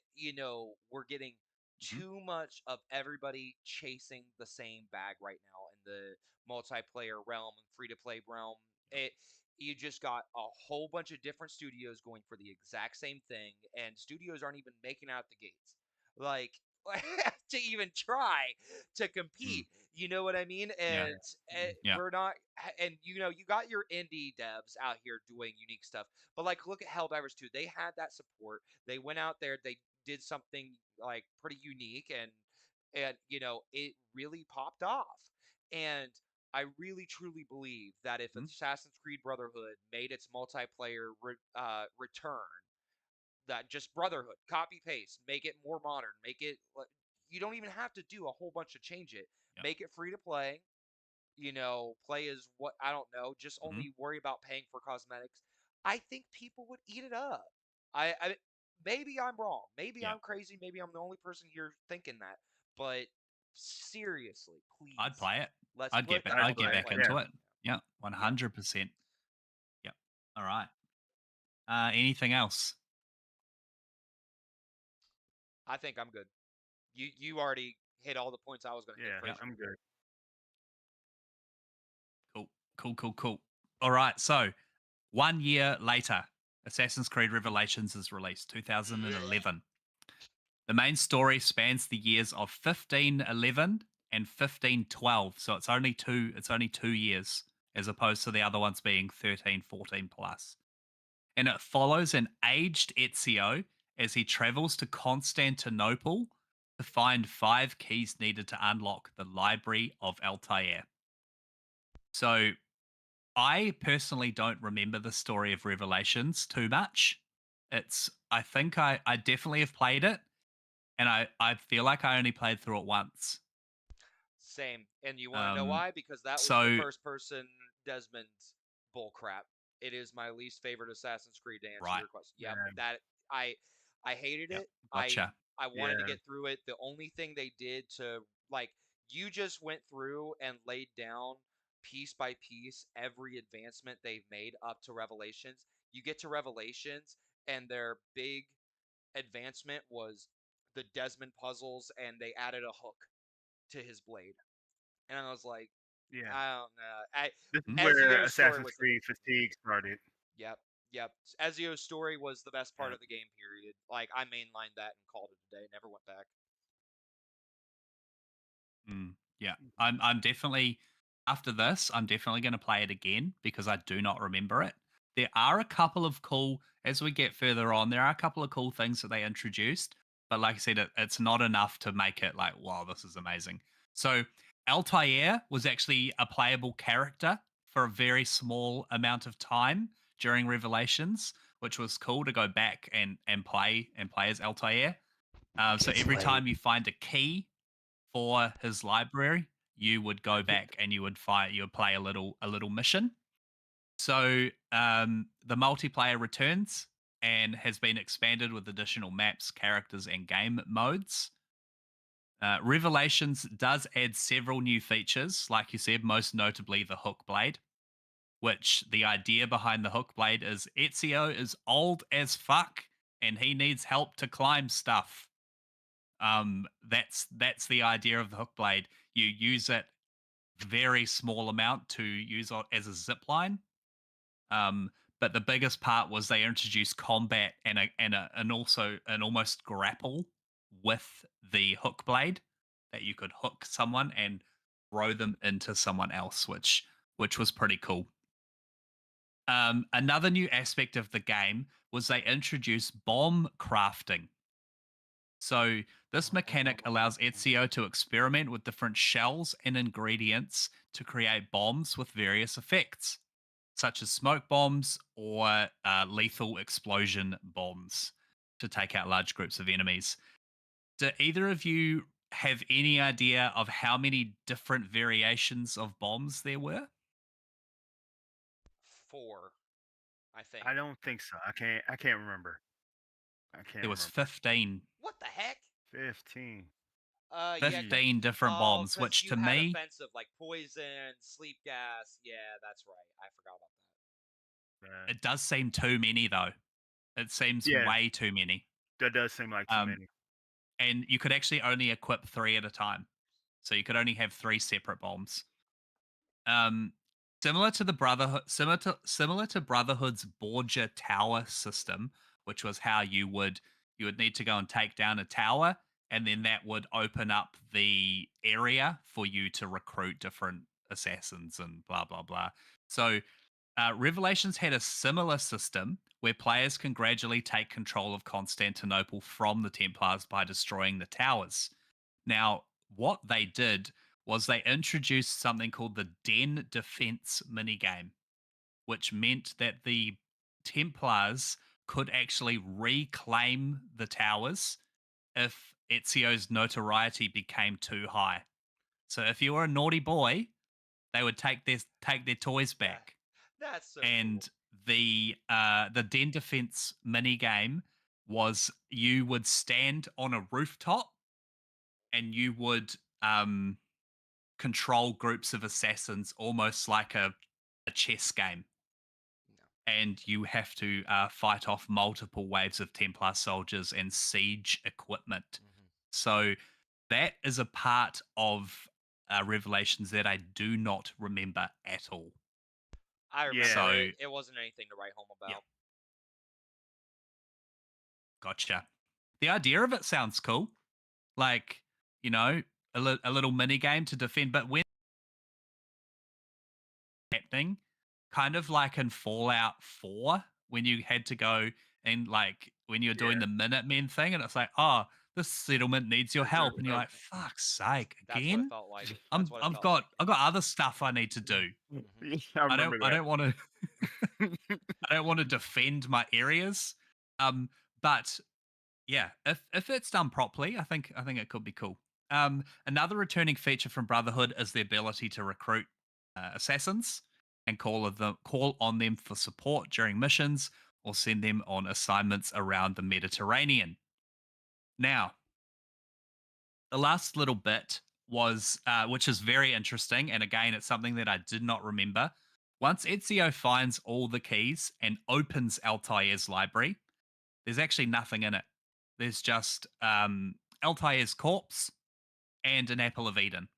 we're getting Mhm. too much of everybody chasing the same bag right now in the multiplayer realm and free-to-play realm. It You just got a whole bunch of different studios going for the exact same thing, and studios aren't even making out the gates. Like to even try to Mm. compete. You know what I mean? Yeah. And Yeah. we're not, and you got your indie devs out here doing unique stuff. But like, look at Helldivers 2. They had that support. They went out there. They did something like pretty unique, and it really popped off. And I really truly believe that if Mhm. Assassin's Creed Brotherhood made its multiplayer return, that just Brotherhood, copy paste, make it more modern, make it you don't even have to do a whole bunch to change it. Yeah. Make it free to play. Play is what I don't know. Just Mhm. only worry about paying for cosmetics. I think people would eat it up. I maybe I'm wrong. Maybe Yeah. I'm crazy. Maybe I'm the only person here thinking that. But seriously, I'd please, play it. let's I'd get put back. that I'd I'd get play it. back multiplayer Yeah. into back. it. Yeah, Yep. 100%. Yep. All right. Anything else? I think I'm good. You already hit all the points I was going to hit, Yeah. Yeah. Fraser. I'm good. Cool. Cool. Cool. Cool. All right. So 1 year later, Assassin's Creed Revelations is released, 2011. The main story spans the years of 1511 and 1512. So it's only two. It's only 2 years, as opposed to the other ones being 13, 14 plus. And it follows an aged Ezio as he travels to Constantinople to find 5 keys needed to unlock the Library of Altair. So I personally don't remember the story of Revelations too much. I think I definitely have played it, and I feel like I only played through it once. Same. And you want to know Um, why? Because that was the so first person Desmond bullcrap. It is my least favorite Assassin's Creed to answer right, your question. Yep, Yeah. that I I hated yep, it. gotcha. I wanted to Yeah. get through it. The only thing they did to like you just went through and laid down piece by piece every advancement they've made up to Revelations. You get to Revelations and their big advancement was the Desmond puzzles and they added a hook to his blade. And I was like, Yeah. I don't know. This is Mhm. where Ezio's story Assassin's was the Creed fatigue started. yep, yep. Ezio's story was the best part Yeah. of the game. Period. Like I mainlined that and called it a day. Never went back. Yeah, Mhm. I'm definitely after this. I'm definitely going to play it again because I do not remember it. There are a couple of cool as we get further on. There are a couple of cool things that they introduced, but like I said, it's not enough to make it like wow, this is amazing. So Altair was actually a playable character for a very small amount of time during Revelations, which was cool to go back and play as Altair. So every Slay. time you find a key for his library, you would go back and you would fight. You would play a little mission. So the multiplayer returns and has been expanded with additional maps, characters, and game modes. Revelations does add several new features, like you said, most notably the hook blade. which the idea behind the hook blade is Ezio is old as fuck and he needs help to climb stuff. That's the idea of the hook blade. You use it very small amount to use as a zip line. But the biggest part was they introduced combat and also an almost grapple with the hook blade that you could hook someone and throw them into someone else, which was pretty cool. Another new aspect of the game was they introduced bomb crafting. So this mechanic allows Ezio to experiment with different shells and ingredients to create bombs with various effects, such as smoke bombs or lethal explosion bombs to take out large groups of enemies. Do either of you have any idea of how many different variations of bombs there were? 4, I think. I don't think so. I can't remember. I can't There was remember. 15, What the heck? 15. Yeah, 'cause 15 different oh, bombs, 'cause which you to had me, offensive like poison, sleep gas. Yeah, that's right. I forgot about Uh, it does seem too many though. It seems yeah, way too many. that does seem like too Um, many. and you could actually only equip 3 at a time. So you could only have 3 separate bombs. Um, similar to Brotherhood's Borgia Tower system, which was how you would need to go and take down a tower, and then that would open up the area for you to recruit different assassins and blah blah blah. So Revelations had a similar system where players can gradually take control of Constantinople from the Templars by destroying the towers. Now, what they did was they introduced something called the Den Defense minigame, which meant that the Templars could actually reclaim the towers if Ezio's notoriety became too high. So if you were a naughty boy, they would take their toys that. back. That's so And cool. the Den Defense minigame was you would stand on a rooftop and you would control groups of assassins almost like a chess game. No. And you have to fight off multiple waves of Templar soldiers and siege equipment. Mhm. So that is a part of Revelations that I do not remember at all. I Yeah, remember So, it. It wasn't anything to write home yeah, about. gotcha. The idea of it sounds cool. Like, you know, a little mini game to defend, but when happening, kind of like in Fallout 4 when you had to go and like when you're doing yeah. the Minutemen thing, and it's like, oh, this settlement needs your Is there help, and you're a like, fuck's sake, That's what it again? felt like. That's what it I've felt like. got other stuff I need to do. Mhm. Yeah, I remember I don't want to that. I don't want to defend my areas. But yeah, if it's done properly, I think it could be cool. Another returning feature from Brotherhood is the ability to recruit assassins and call on them for support during missions or send them on assignments around the Mediterranean. Now, the last little bit was, which is very interesting, and again, it's something that I did not remember. Once Ezio finds all the keys and opens Altair's library, there's actually nothing in it. There's just Altair's corpse and an apple of Eden.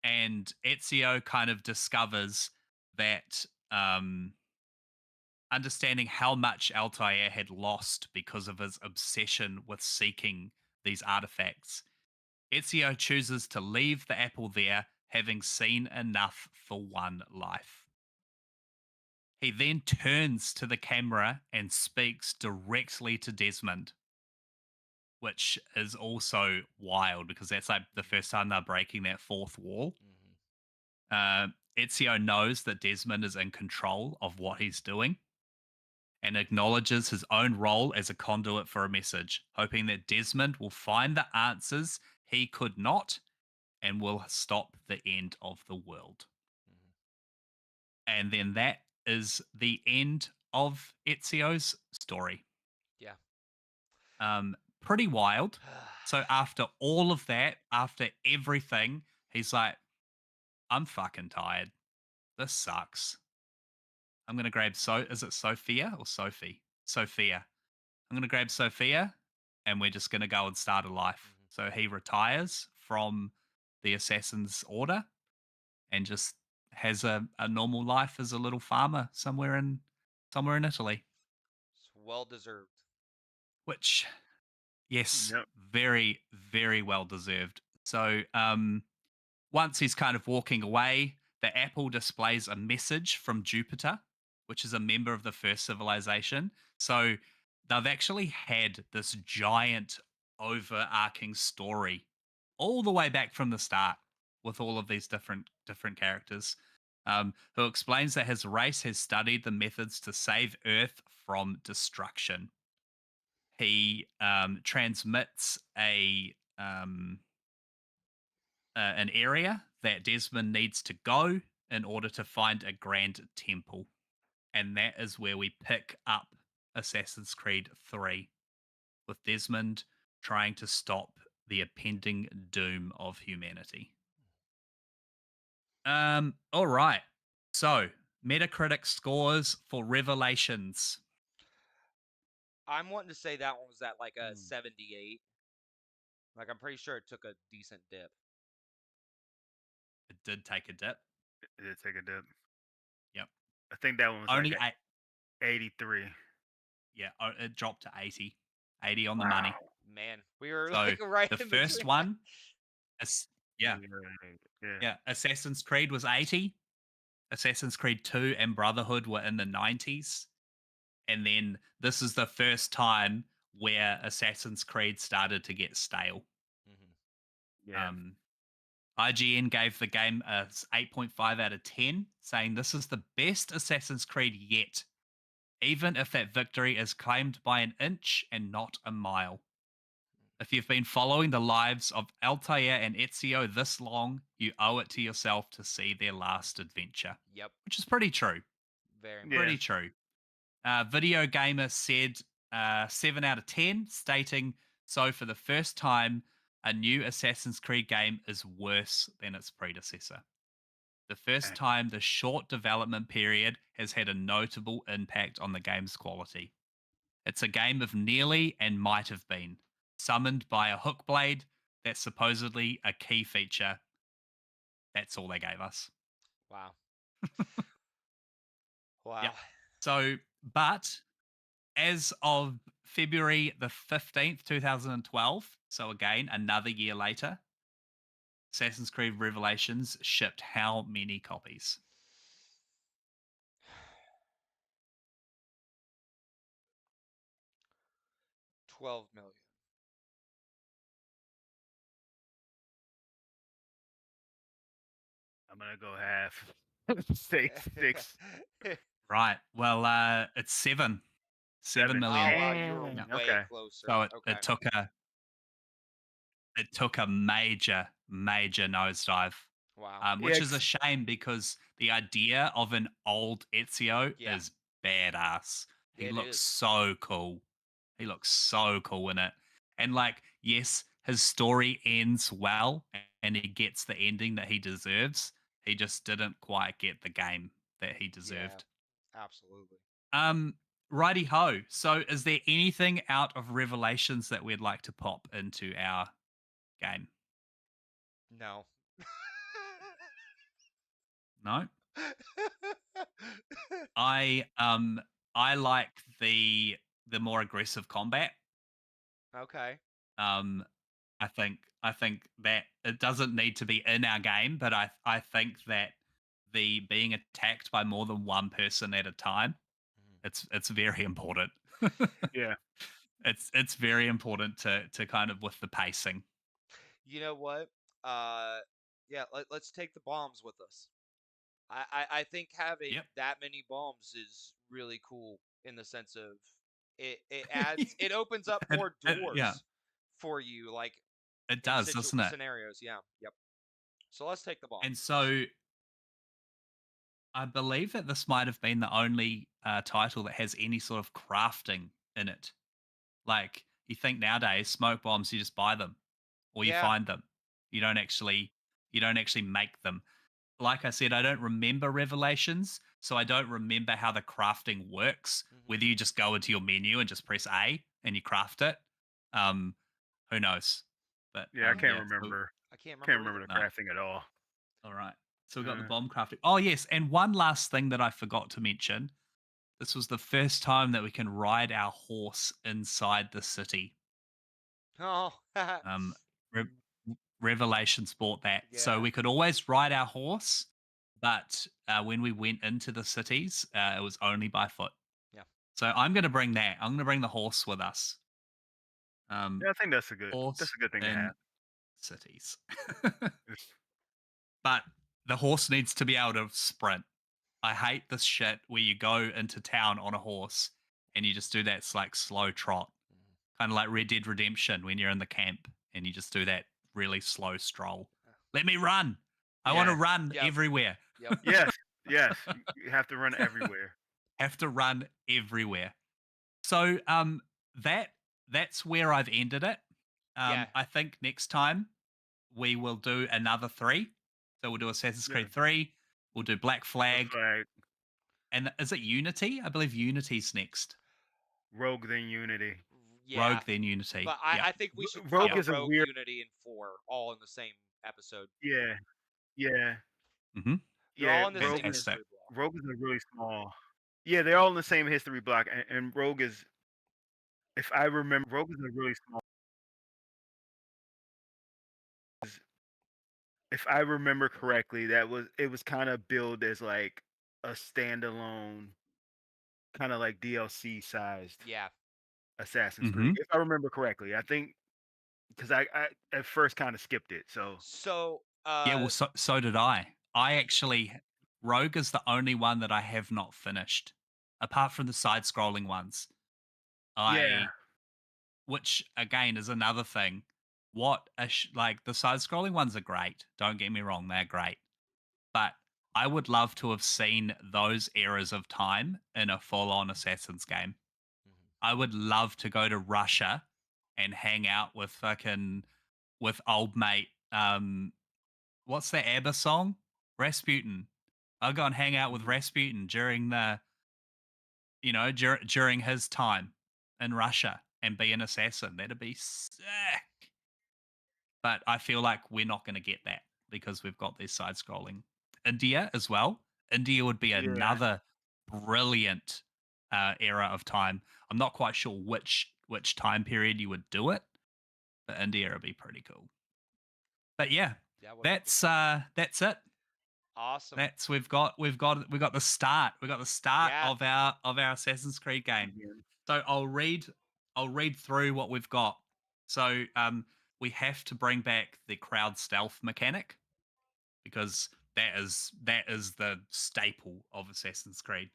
And Ezio kind of discovers that understanding how much Altair had lost because of his obsession with seeking these artifacts, Ezio chooses to leave the apple there, having seen enough for one life. He then turns to the camera and speaks directly to Desmond, which is also wild because that's like the first time they're breaking that fourth wall. Mhm. Ezio knows that Desmond is in control of what he's doing and acknowledges his own role as a conduit for a message, hoping that Desmond will find the answers he could not and will stop the end of the world. Mhm. And then that is the end of Ezio's story. Yeah. Pretty wild. So after all of that, after everything, he's like, I'm fucking tired. This sucks. I'm gonna grab is it Sophia or Sophie? Sophia. I'm gonna grab Sophia, and we're just gonna go and start a life. Mhm. So he retires from the Assassin's Order and just has a normal life as a little farmer somewhere in Italy. It's well deserved. Which, yes, Yep. very, very well deserved. So once he's kind of walking away, the apple displays a message from Jupiter, which is a member of the first civilization. So they've actually had this giant overarching story all the way back from the start with all of these different characters. Who explains that his race has studied the methods to save Earth from destruction. He transmits an area that Desmond needs to go in order to find a grand temple. And that is where we pick up Assassin's Creed 3 with Desmond trying to stop the impending doom of humanity. All right. So, Metacritic scores for Revelations. I'm wanting to say that one was at like a Mm. 78. Like I'm pretty sure it took a decent dip. It did take a dip. It did take a dip. Yep. I think that one was Only like eight. 83. Yeah, it dropped to 80. 80 on the money. Wow. Man, we were So like right the in first between. one, yeah, Yeah. yeah. Assassin's Creed was 80. Assassin's Creed 2 and Brotherhood were in the 90s. And then this is the first time where Assassin's Creed started to get stale. Mhm. Yeah. IGN gave the game a 8.5 out of 10, saying this is the best Assassin's Creed yet, even if that victory is claimed by an inch and not a mile. If you've been following the lives of Altair and Ezio this long, you owe it to yourself to see their last adventure, Yep, which is pretty true. very much. Yeah. Pretty true. Video Gamer said 7 out of 10, stating, so for the first time, a new Assassin's Creed game is worse than its predecessor. The first Eh. time the short development period has had a notable impact on the game's quality. It's a game of nearly and might have been, summoned by a hook blade that's supposedly a key feature. That's all they gave us. Wow. Yeah. Wow. So, but as of February the 15th, 2012, so again, another year later, Assassin's Creed Revelations shipped how many copies? 12 million. I'm gonna go half. Say 6. Right. Well, it's 7. 7 7. million. Oh wow, you were Yeah. way Okay. closer. So Okay. it took a major nosedive, Wow. which Yeah. is a shame because the idea of an old Ezio Yeah. is badass. He It looks is. so cool. He looks so cool in it. And like, yes, his story ends well and he gets the ending that he deserves. He just didn't quite get the game that he Yeah. deserved. Absolutely. Righty ho. So is there anything out of Revelations that we'd like to pop into our game? No. No? I like the more aggressive combat. Okay. Um I think that it doesn't need to be in our game, but I think that the being attacked by more than one person at a time, Mhm. it's very important. Yeah. It's very important to kind of with the pacing. You know what? Uh, yeah. Let's take the bombs with us. I think having Yep. that many bombs is really cool in the sense of it adds it opens up more Yeah, doors for you like it in does, doesn't it? scenarios. Yeah. Yep. So let's take the And bombs with us. so I believe that this might have been the only title that has any sort of crafting in it. Like you think nowadays, smoke bombs, you just buy them or you Yeah. find them. You don't actually make them. Like I said, I don't remember Revelations, so I don't remember how the crafting works. Whether you just go into your menu and just press A and you craft it. Um, who knows? But Yeah, I can't yeah. So remember. I can't Can't remember remember either. the no. crafting at all. All right. So we got the Uh, bomb crafting. Oh yes, and one last thing that I forgot to mention. This was the first time that we can ride our horse inside the city. Oh, Um, Re- Revelations bought that, so yeah, we could always ride our horse, but when we went into the cities, it was only by foot. yeah, So I'm going to bring that. I'm going to bring the horse with us. yeah, I think that's Horse a good thing to in have. cities, It's- but the horse needs to be able to sprint. I hate this shit where you go into town on a horse and you just do that like slow trot, kind of like Red Dead Redemption when you're in the camp and you just do that really slow stroll. Let me run. I want to yeah. run yep, everywhere. yep, Yes. Yes. You have to run everywhere. Have to run everywhere. So that that's where I've ended it. yeah, I think next time we will do another 3. So we'll do Assassin's Yeah. Creed 3, we'll do Black The Flag, flag, and is it Unity? I believe Unity's next. Rogue, then Unity. yeah. Rogue, then Unity. But Yeah. I think we should Rogue cover Yeah. is a Rogue, weird. Unity, and 4 all in the same episode. Yeah. Yeah. Hmm. They're all Yeah. in the same Fantastic. history block. Rogue is a really small. Yeah, they're all in the same history block, and Rogue is, if I remember, Rogue is a really small. If I remember correctly, it was kind of billed as like a standalone, kind of like DLC sized Yeah, Assassin's Creed. Hmm. If I remember correctly, I think because I at first kind of skipped it. So so Yeah, well, so did I. I actually Rogue is the only one that I have not finished, apart from the side-scrolling ones. yeah, I, which again is another thing. What a like the side-scrolling ones are great. Don't get me wrong, they're great. But I would love to have seen those eras of time in a full-on Assassin's game. I would love to go to Russia and hang out with fucking with old mate. What's the ABBA song? Rasputin. I'll go and hang out with mhm, Rasputin during the during his time in Russia and be an assassin. That'd be sick. But I feel like we're not going to get that because we've got this side scrolling. India as well. India would be yeah, another brilliant era of time. I'm not quite sure which time period you would do it, but India would be pretty cool. But yeah, that would be cool. that's it. Awesome. That's we've got the start. We got the start Yeah, of our Assassin's Creed game. mhm, So I'll read through what we've got. So we have to bring back the crowd stealth mechanic because that is the staple of Assassin's Creed.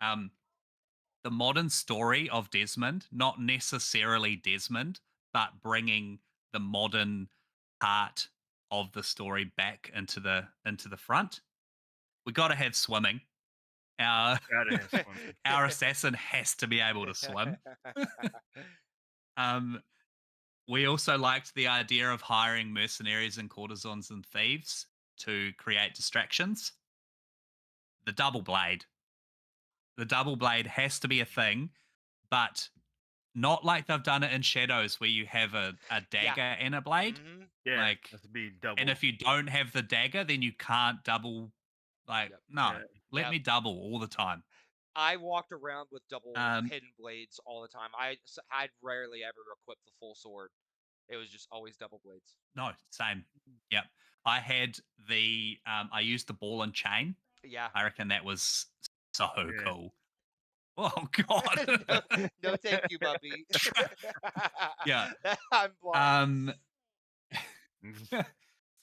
Um, the modern story of Desmond, not necessarily Desmond, but bringing the modern part of the story back into the front. We got to have swimming. Our gotta have swimming. our assassin has to be able to swim. Um, we also liked the idea of hiring mercenaries and courtesans and thieves to create distractions. The double blade. The double blade has to be a thing, but not like they've done it in Shadows where you have a yeah. dagger and a blade. Hmm. Yeah, Like, that's to be and double. if you don't have the dagger, then you can't double. Like, Yep. no, Yeah, let Yep. me double all the time. I walked around with double Um, hidden blades all the time. I'd rarely ever equip the full sword. It was just always double blades. no, same. Yep. I had I used the ball and chain. Yeah. I reckon that was so yeah. cool. Oh god. No, no, thank you, puppy. Yeah. I'm blind. Um Mhm.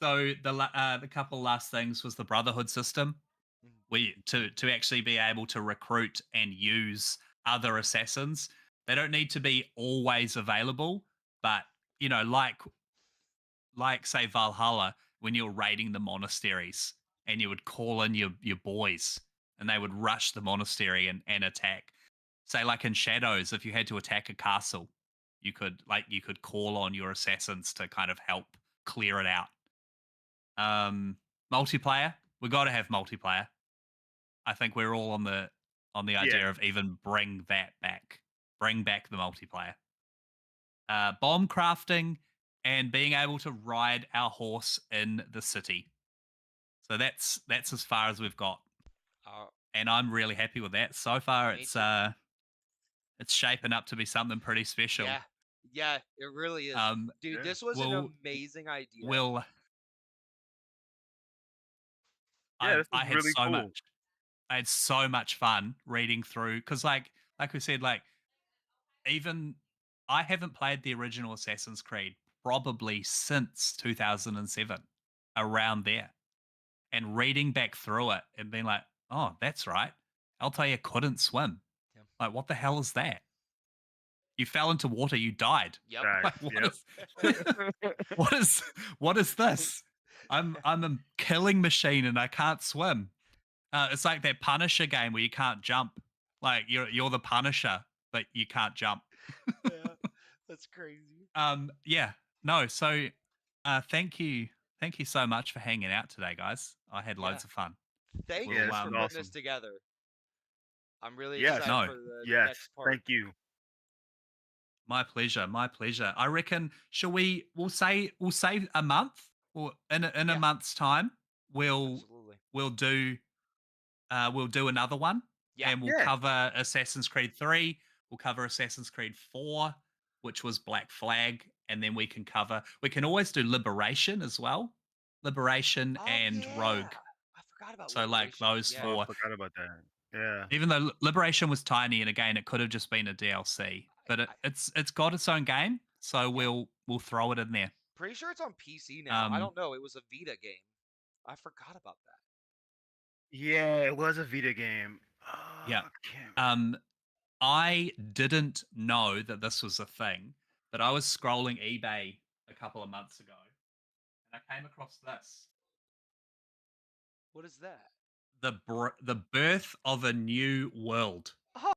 so the couple last things was the brotherhood system. Mhm. We to actually be able to recruit and use other assassins. They don't need to be always available, but like say Valhalla, when you're raiding the monasteries and you would call in your boys and they would rush the monastery and attack. Say like in Shadows, if you had to attack a castle, you could call on your assassins to kind of help clear it out. Um Multiplayer, we gotta have multiplayer. I think we're all on the Yeah. idea of even bring that back. Bring back the multiplayer. Bomb crafting and being able to ride our horse in the city. So that's as far as we've got. Uh, And I'm really happy with that. So far Me too. it's shaping up to be something pretty special. Yeah. Yeah, it really is. Um Dude, Yeah. this was an we'll amazing idea. we'll Yeah, this is I had really so cool. much I had so much fun reading through because like we said, like even I haven't played the original Assassin's Creed probably since 2007, around there. And reading back through it and being like, oh, that's right. Altair couldn't swim. Yeah. Like, what the hell is that? You fell into water, you died. Yep. Guys, Like, what yep. is what is what is this? I'm a killing machine and I can't swim. It's like that Punisher game where you can't jump. Like you're the Punisher, but you can't jump. Yeah. That's crazy. Yeah. No, so thank you so much for hanging out today, guys. I had Yeah. loads of fun. Thank Yeah, you We'll this for was putting this awesome. together. I'm really Yes, excited no, for the yes. next part. Thank you. my pleasure, my pleasure. I reckon shall we'll say a month or in a Yeah, month's time we'll absolutely. we'll do we'll do another one Yeah. and we'll Yeah. cover Assassin's Creed 3, we'll cover Assassin's Creed 4, which was Black Flag, and then we can always do Liberation as well. Liberation Oh and yeah. Rogue. I forgot about So like Liberation. those Yeah. Oh, I four. forgot about that. Yeah. Even though Liberation was tiny and again it could have just been a DLC, but I it's got its own game, so yeah. we'll throw it in there. Pretty sure it's on PC now. I Um don't know. It was a Vita game. I forgot about that. Yeah, it was a Vita game. yeah. I can't. Um I didn't know that this was a thing, but I was scrolling eBay a couple of months ago and I came across this. What is that? The birth of a new world. Oh,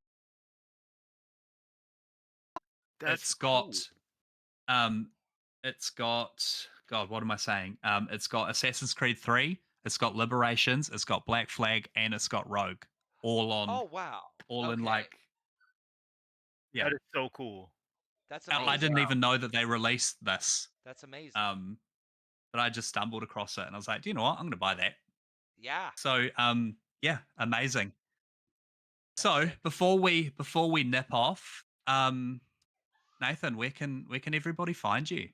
That's It's cool. got um it's got God, what am I saying? It's got Assassin's Creed 3, it's got Liberations, it's got Black Flag, and it's got Rogue. All on oh wow. all in Okay. like yeah. That is so cool. That's I amazing. didn't Wow. even know that they released this. That's amazing. Um but I just stumbled across it and I was like, do you know what? I'm gonna buy that. Yeah. So yeah, amazing. That's So sick. before we nip off, Nathan, where can everybody find you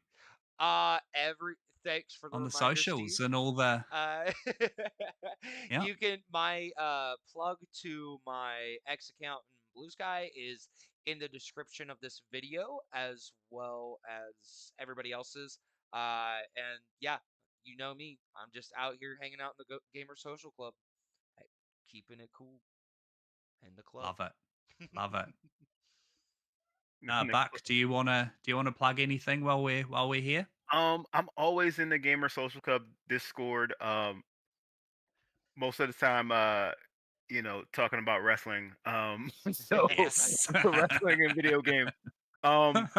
Every thanks for the on the reminder, Steve. socials and all the Uh, yeah, you can my plug to my X account in Blue Sky is in the description of this video as well as everybody else's. And yeah, you know me. I'm just out here hanging out in the Gamer Social Club, hey, keeping it cool in the club. love it, love it. Nick, Buck, do you wanna plug anything while we're here? I'm always in the Gamer Social Club Discord. Most of the time, talking about wrestling. So Yes. wrestling and video games. Um,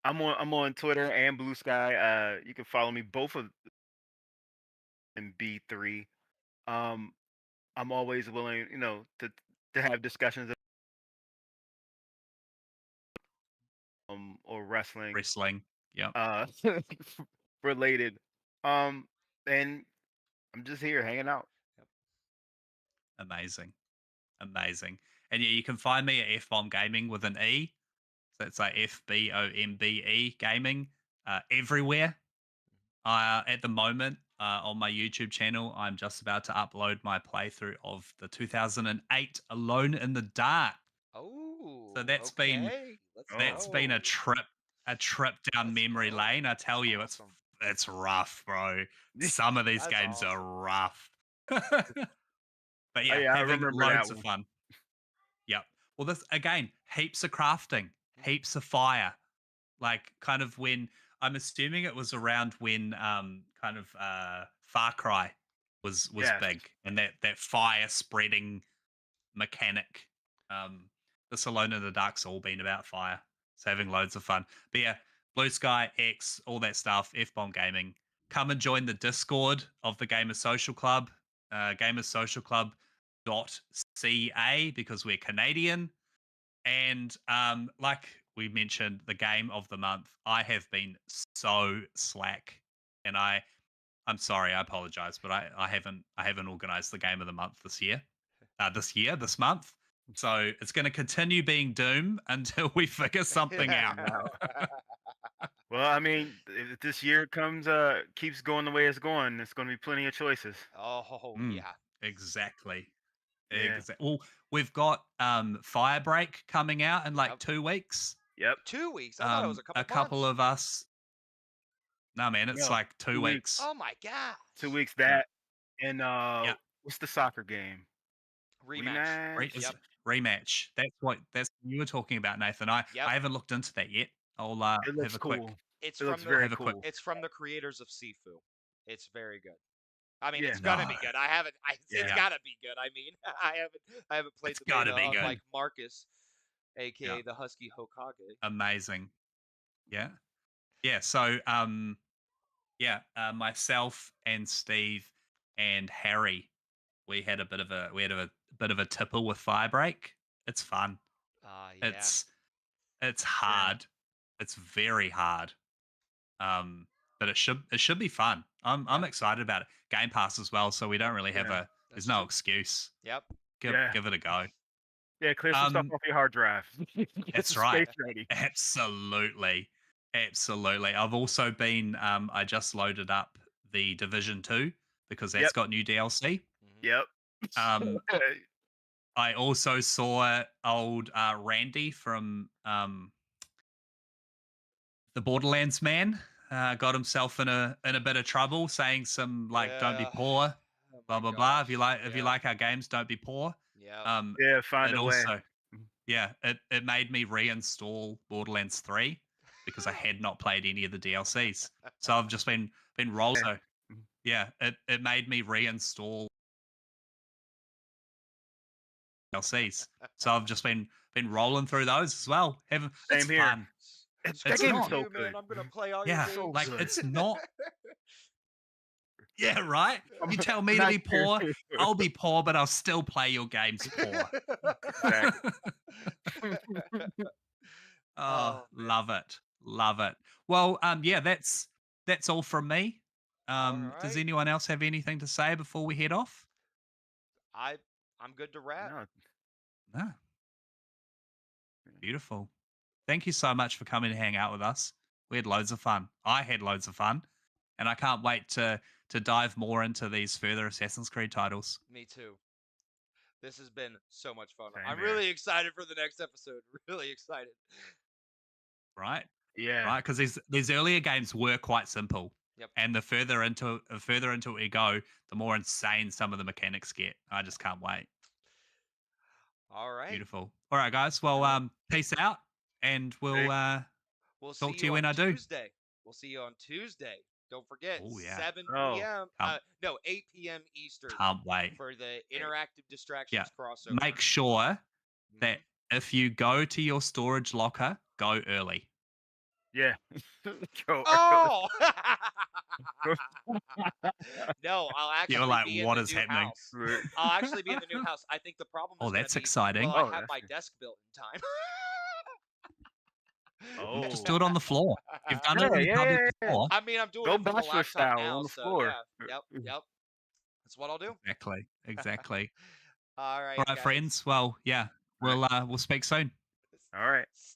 I'm on Twitter and Blue Sky. You can follow me both of in B3. Um, I'm always willing, to have discussions or wrestling Wrestling. Yep. uh related. Um, and I'm just here hanging out. Yep. Amazing. Amazing. And yeah, you can find me at FBomb Gaming with an E. So it's like FBOMBE gaming everywhere. At the moment, on my YouTube channel, I'm just about to upload my playthrough of the 2008 Alone in the Dark. So Oh, that's been okay. Let's Oh, that's been go. a trip down Let's memory go. lane. I tell you, Awesome. it's rough, bro. Some of these That's games are awesome. rough. But oh yeah, yeah, I having remember that loads of one. fun. Yep. Well, this again, heaps of crafting, Mm. heaps of fire. Like kind of when I'm assuming it was around when kind of Far Cry was Yes. big and that fire spreading mechanic. Um this Alone in the Dark's all been about fire. So having loads of fun. But yeah, Blue Sky, X, all that stuff, F Bomb Gaming. Come and join the Discord of the Gamers Social Club. Gamers Social Club .ca because we're Canadian. And like we mentioned, the game of the month, I have been so slack, and I'm sorry, I apologize, but I haven't organized the game of the month this month. So it's going to continue being Doom until we figure something out. Wow. Well, I mean, if this year keeps going the way it's going, there's going to be plenty of choices. Oh Mm, yeah. exactly. Yeah. Well, we've got Firebreak coming out in like Yep. 2 weeks. Yep. 2 weeks. I thought it was a couple A couple months. of us. No, man, it's No, like 2 2 weeks. weeks. Oh my gosh. 2 weeks Yeah, that and yeah. what's the soccer game? Rematch. Rematch. It's Yep. rematch. That's what you were talking about, Nathan. Yep. I haven't looked into that yet. I'll It have looks a quick cool. It's It looks from the very have a quick. cool. it's from the creators of Sifu. It's very good. I mean, Yeah. it's gonna be No, good. I haven't. It's Yeah. gotta be good. I mean, I haven't played it's the got beta to be of good. like Marcus, Yeah, aka the Husky Hokage. amazing. Yeah, yeah. So yeah, myself and Steve and Harry, we had a bit of a tipple with Firebreak. It's fun. Yeah. It's Yeah. hard. It's very hard. Um, but it should be fun. I'm Yeah. excited about it. Game Pass as well, so we don't really have Yeah. there's That's no true. excuse. Yep. Give Yeah. give it a go. Yeah. Clear some stuff Um, off your hard drive. Get that's the right. space ready. Absolutely. Absolutely. I've also been I just loaded up the Division 2 because Yep. that's got new DLC. Hmm. Yep. Um I also saw old Randy from the Borderlands man got himself in a bit of trouble, saying some like "Don't be Yeah. poor," Oh blah my blah blah. If you gosh. like if you Yeah. like our games, don't be poor. Yep. Um, Yeah. Find it a way. also yeah it made me reinstall Borderlands 3 because I had not played any of the DLCs. So I've just been roll. Yeah. So yeah, it made me reinstall DLCs. So I've just been rolling through those as well. It's Same here. fun. That It's game Screw is not. so you, man. good. I'm gonna play all your Yeah, So games. like good. it's not. Yeah, right. I'm You tell me to not be poor, serious. I'll be poor, but I'll still play your games poor. Exactly. Oh, Oh man. love it. Love it. Well, yeah, that's all from me. All Does right. anyone else have anything to say before we head off? I I'm good to wrap. No. No. Beautiful. Thank you so much for coming to hang out with us. We had loads of fun. I had loads of fun, and I can't wait to dive more into these further Assassin's Creed titles. Me too. This has been so much fun. Same I'm here. really excited for the next episode. Really excited. Right? Yeah. Right? Because these earlier games were quite simple, Yep. and the further into it you go, the more insane some of the mechanics get. I just can't wait. All right. Beautiful. All right, guys. Well, Yeah. peace out, and we'll Hey. We'll see talk to you you when on I do. Tuesday. We'll see you on Tuesday. Don't forget, Oh yeah, 7 Oh. p.m. can't No, 8 p.m. Eastern can't wait. for the Hey. interactive Yeah, distractions crossover. make sure that Mhm. if you go to your storage locker, go early. Yeah. Go early. Oh! No, I'll You're actually like, be in what the is new happening? house. I'll actually be in the new house. I think the problem Oh, is going to that's be, well, exciting. I Oh, have that's my good. desk built in time. Just Oh. do it on the floor. You've done it Yeah, on the yeah, public yeah, yeah. before. I mean, I'm doing Go it from the bachelor laptop style on now, the so floor. yeah. Yep. That's what I'll do. Exactly. Exactly. All All right, right, guys. friends. Well, yeah, All right. we'll speak soon. All right.